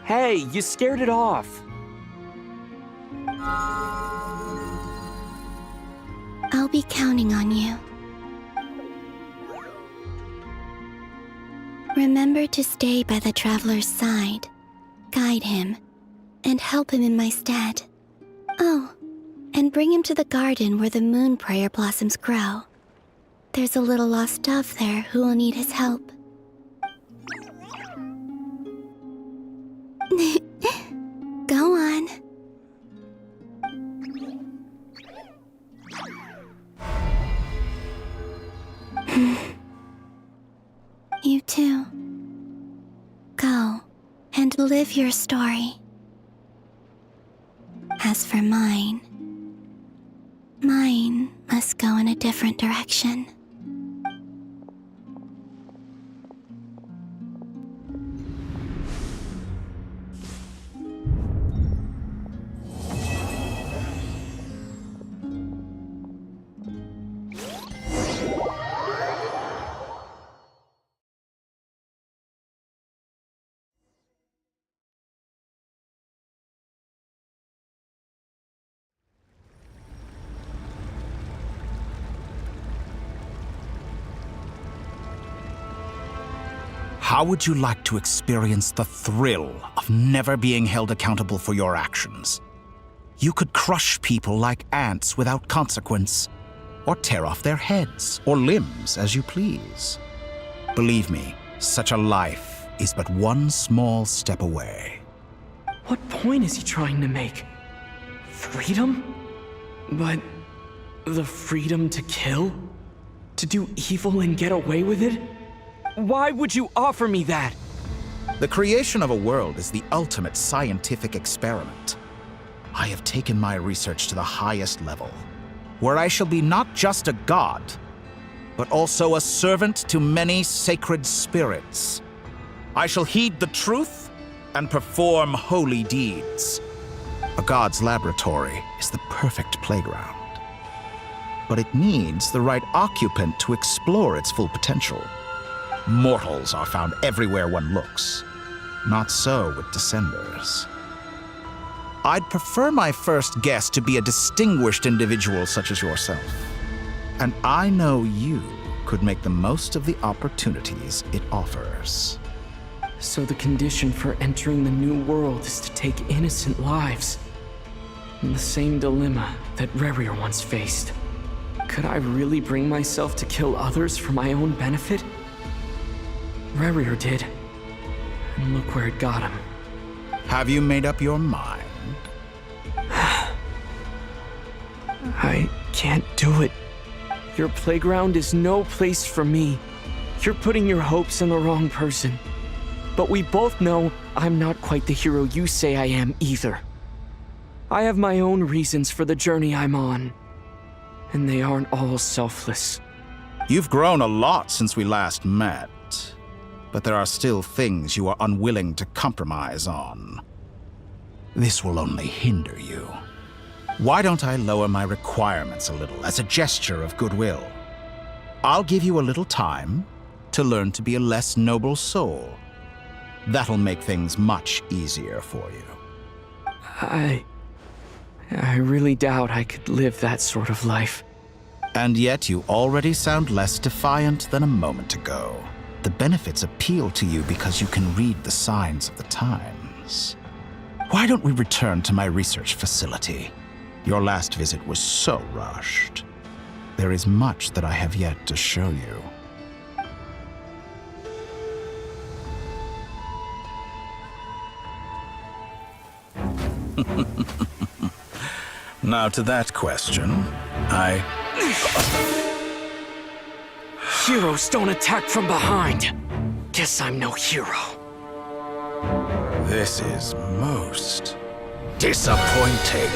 Hey, you scared it off. I'll be counting on you. Remember to stay by the traveler's side, guide him, and help him in my stead. Oh, and bring him to the garden where the moon prayer blossoms grow. There's a little lost dove there who will need his help. Go on. You too. Go and live your story. As for mine must go in a different direction. How would you like to experience the thrill of never being held accountable for your actions? You could crush people like ants without consequence, or tear off their heads or limbs as you please. Believe me, such a life is but one small step away. What point is he trying to make? Freedom? But the freedom to kill? To do evil and get away with it? Why would you offer me that? The creation of a world is the ultimate scientific experiment. I have taken my research to the highest level, where I shall be not just a god, but also a servant to many sacred spirits. I shall heed the truth and perform holy deeds. A god's laboratory is the perfect playground. But it needs the right occupant to explore its full potential. Mortals are found everywhere one looks. Not so with Descenders. I'd prefer my first guest to be a distinguished individual such as yourself. And I know you could make the most of the opportunities it offers. So the condition for entering the new world is to take innocent lives. In the same dilemma that Rerir once faced. Could I really bring myself to kill others for my own benefit? Rerir did. And look where it got him. Have you made up your mind? I can't do it. Your playground is no place for me. You're putting your hopes in the wrong person. But we both know I'm not quite the hero you say I am either. I have my own reasons for the journey I'm on. And they aren't all selfless. You've grown a lot since we last met. But there are still things you are unwilling to compromise on. This will only hinder you. Why don't I lower my requirements a little as a gesture of goodwill? I'll give you a little time to learn to be a less noble soul. That'll make things much easier for you. I really doubt I could live that sort of life. And yet you already sound less defiant than a moment ago. The benefits appeal to you because you can read the signs of the times. Why don't we return to my research facility? Your last visit was so rushed. There is much that I have yet to show you. Now to that question, Heroes don't attack from behind. Guess I'm no hero. This is most disappointing.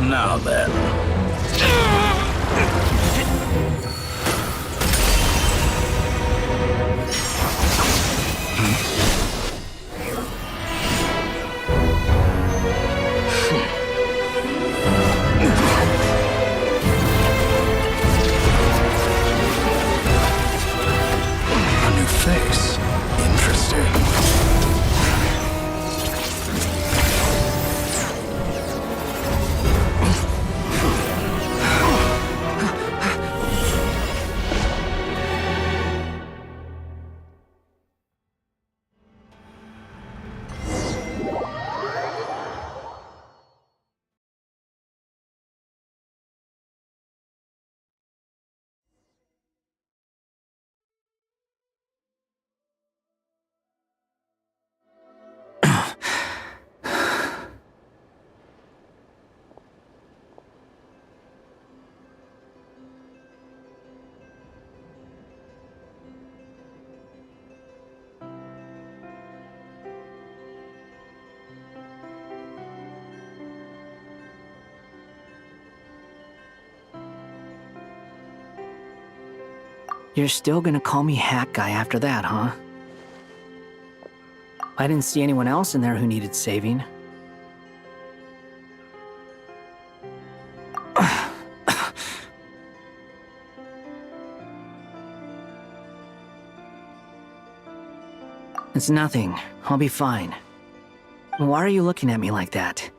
Now then. A new face. Interesting. You're still gonna call me Hack Guy after that, huh? I didn't see anyone else in there who needed saving. It's nothing. I'll be fine. Why are you looking at me like that?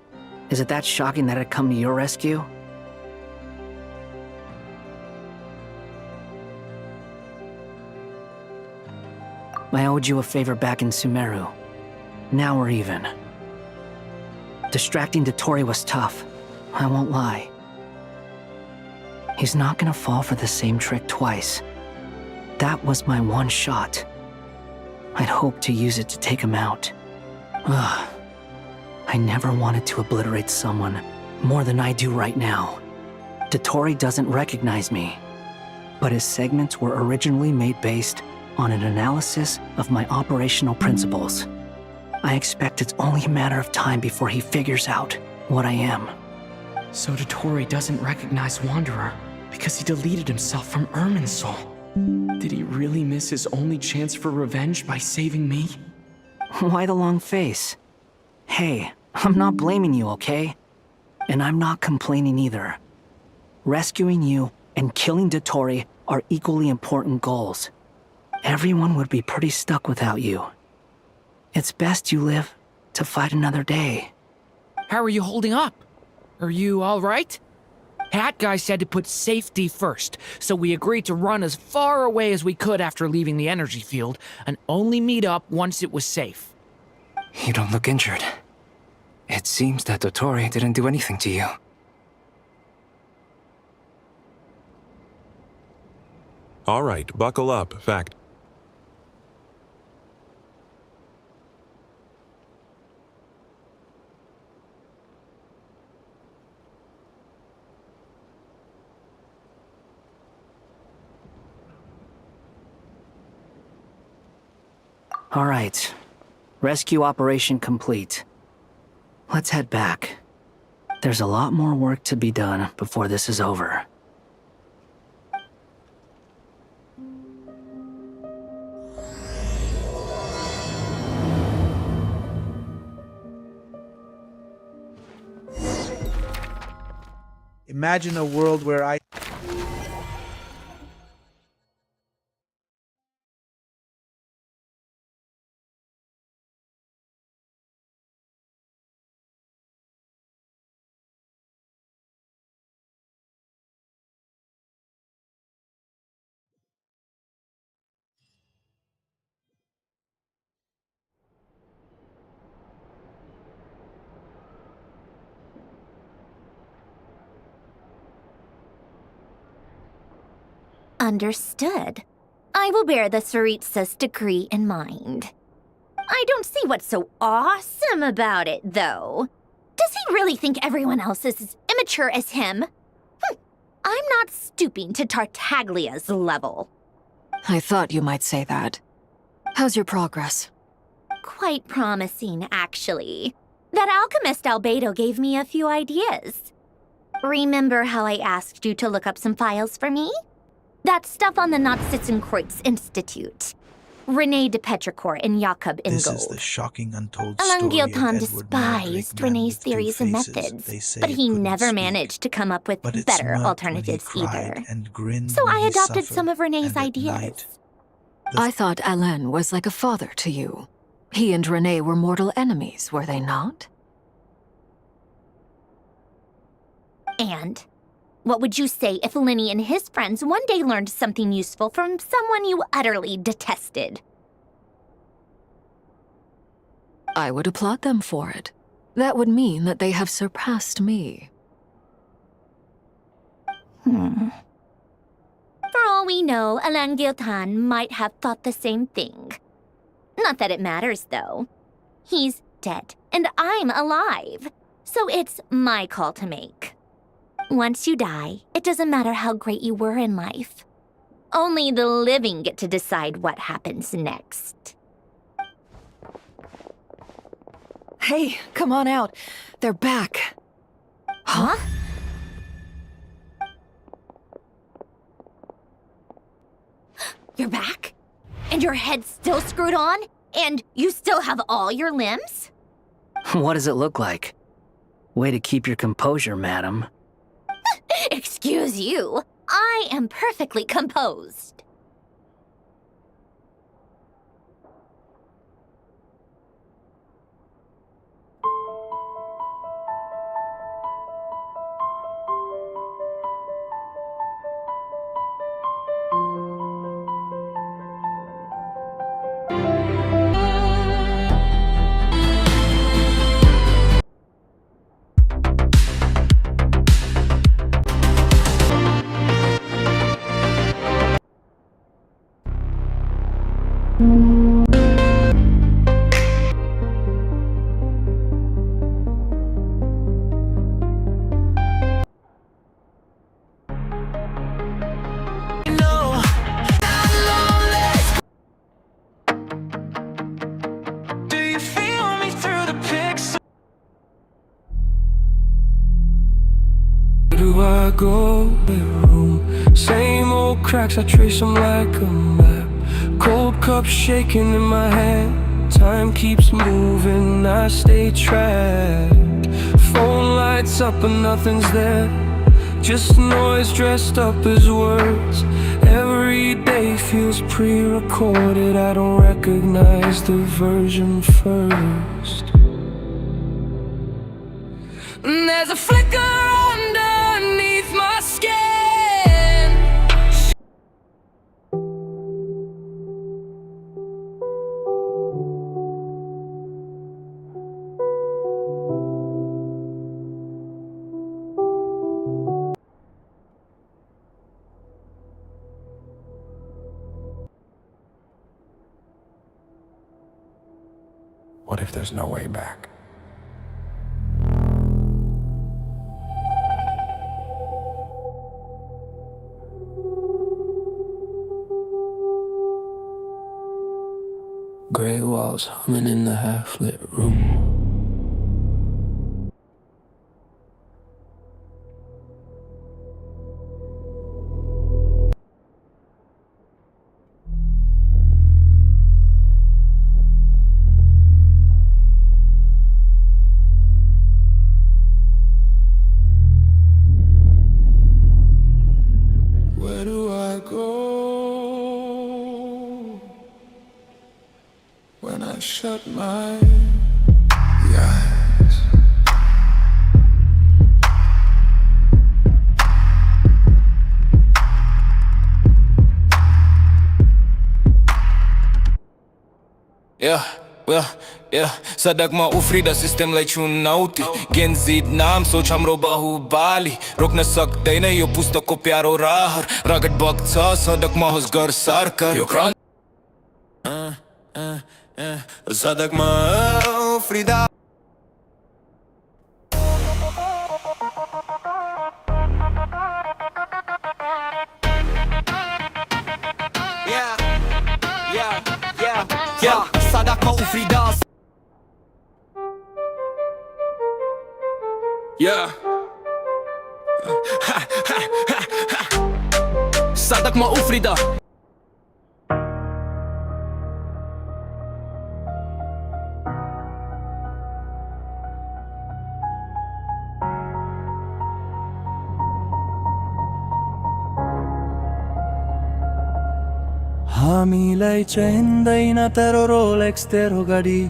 Is it that shocking that I'd come to your rescue? I owed you a favor back in Sumeru. Now we're even. Distracting Dotori was tough, I won't lie. He's not gonna fall for the same trick twice. That was my one shot. I'd hoped to use it to take him out. Ugh. I never wanted to obliterate someone more than I do right now. Dotori doesn't recognize me, but his segments were originally made based on an analysis of my operational principles. I expect it's only a matter of time before he figures out what I am. So Dotori doesn't recognize Wanderer because he deleted himself from Irminsul. Did he really miss his only chance for revenge by saving me? Why the long face? Hey, I'm not blaming you, okay? And I'm not complaining either. Rescuing you and killing Dotori are equally important goals. Everyone would be pretty stuck without you. It's best you live to fight another day. How are you holding up? Are you all right? Hat Guy said to put safety first, so we agreed to run as far away as we could after leaving the energy field, and only meet up once it was safe. You don't look injured. It seems that Dotori didn't do anything to you. All right, buckle up. Fact. All right. Rescue operation complete. Let's head back. There's a lot more work to be done before this is over. Imagine a world where I... Understood. I will bear the Tsaritsa's decree in mind. I don't see what's so awesome about it, though. Does he really think everyone else is as immature as him? I'm not stooping to Tartaglia's level. I thought you might say that. How's your progress? Quite promising, actually. That alchemist Albedo gave me a few ideas. Remember how I asked you to look up some files for me? That stuff on the Nazi-Kreuz Institute. René de Petrichor and Jakob Ingold. This is the shocking untold Alan story of Gilton Edward despised Maverick, man René's with two theories and faces. methods, They say but it he couldn't never speak, managed to come up with but it better smirked alternatives when he either. cried and grinned So when I he adopted suffered, some of René's and at ideas. night, I thought Alain was like a father to you. He and René were mortal enemies, were they not? And what would you say if Lenny and his friends one day learned something useful from someone you utterly detested? I would applaud them for it. That would mean that they have surpassed me. For all we know, Alain Giltan might have thought the same thing. Not that it matters, though. He's dead, and I'm alive. So it's my call to make. Once you die, it doesn't matter how great you were in life. Only the living get to decide what happens next. Hey, come on out. They're back. Huh? You're back? And your head's still screwed on? And you still have all your limbs? What does it look like? Way to keep your composure, madam. Excuse you. I am perfectly composed. I go? Bedroom, same old cracks, I trace them like a map. Cold cup shaking in my hand. Time keeps moving, I stay trapped. Phone lights up but nothing's there. Just noise dressed up as words. Every day feels pre-recorded. I don't recognize the version first. There's a flicker underneath my skin. What if there's no way back? Gray walls humming in the half-lit room. Where do I go when I shut my eyes? सडक में उफ्रिदा सिस्टमलाई चुनौती गेन्जित नाम सोच हाम्रो बाहुबाली रोक्न सक्दैन यो पुस्तकको प्यारो रहर रगत बग्छ सडकमा होस् गर सरकार यो सडकमा उफ्रिदा सडकमा उफ्रिदा सडकमा उफ्रिदा हामीलाई चाहिँदैन तेरो रोलेक्स तेरो गाडी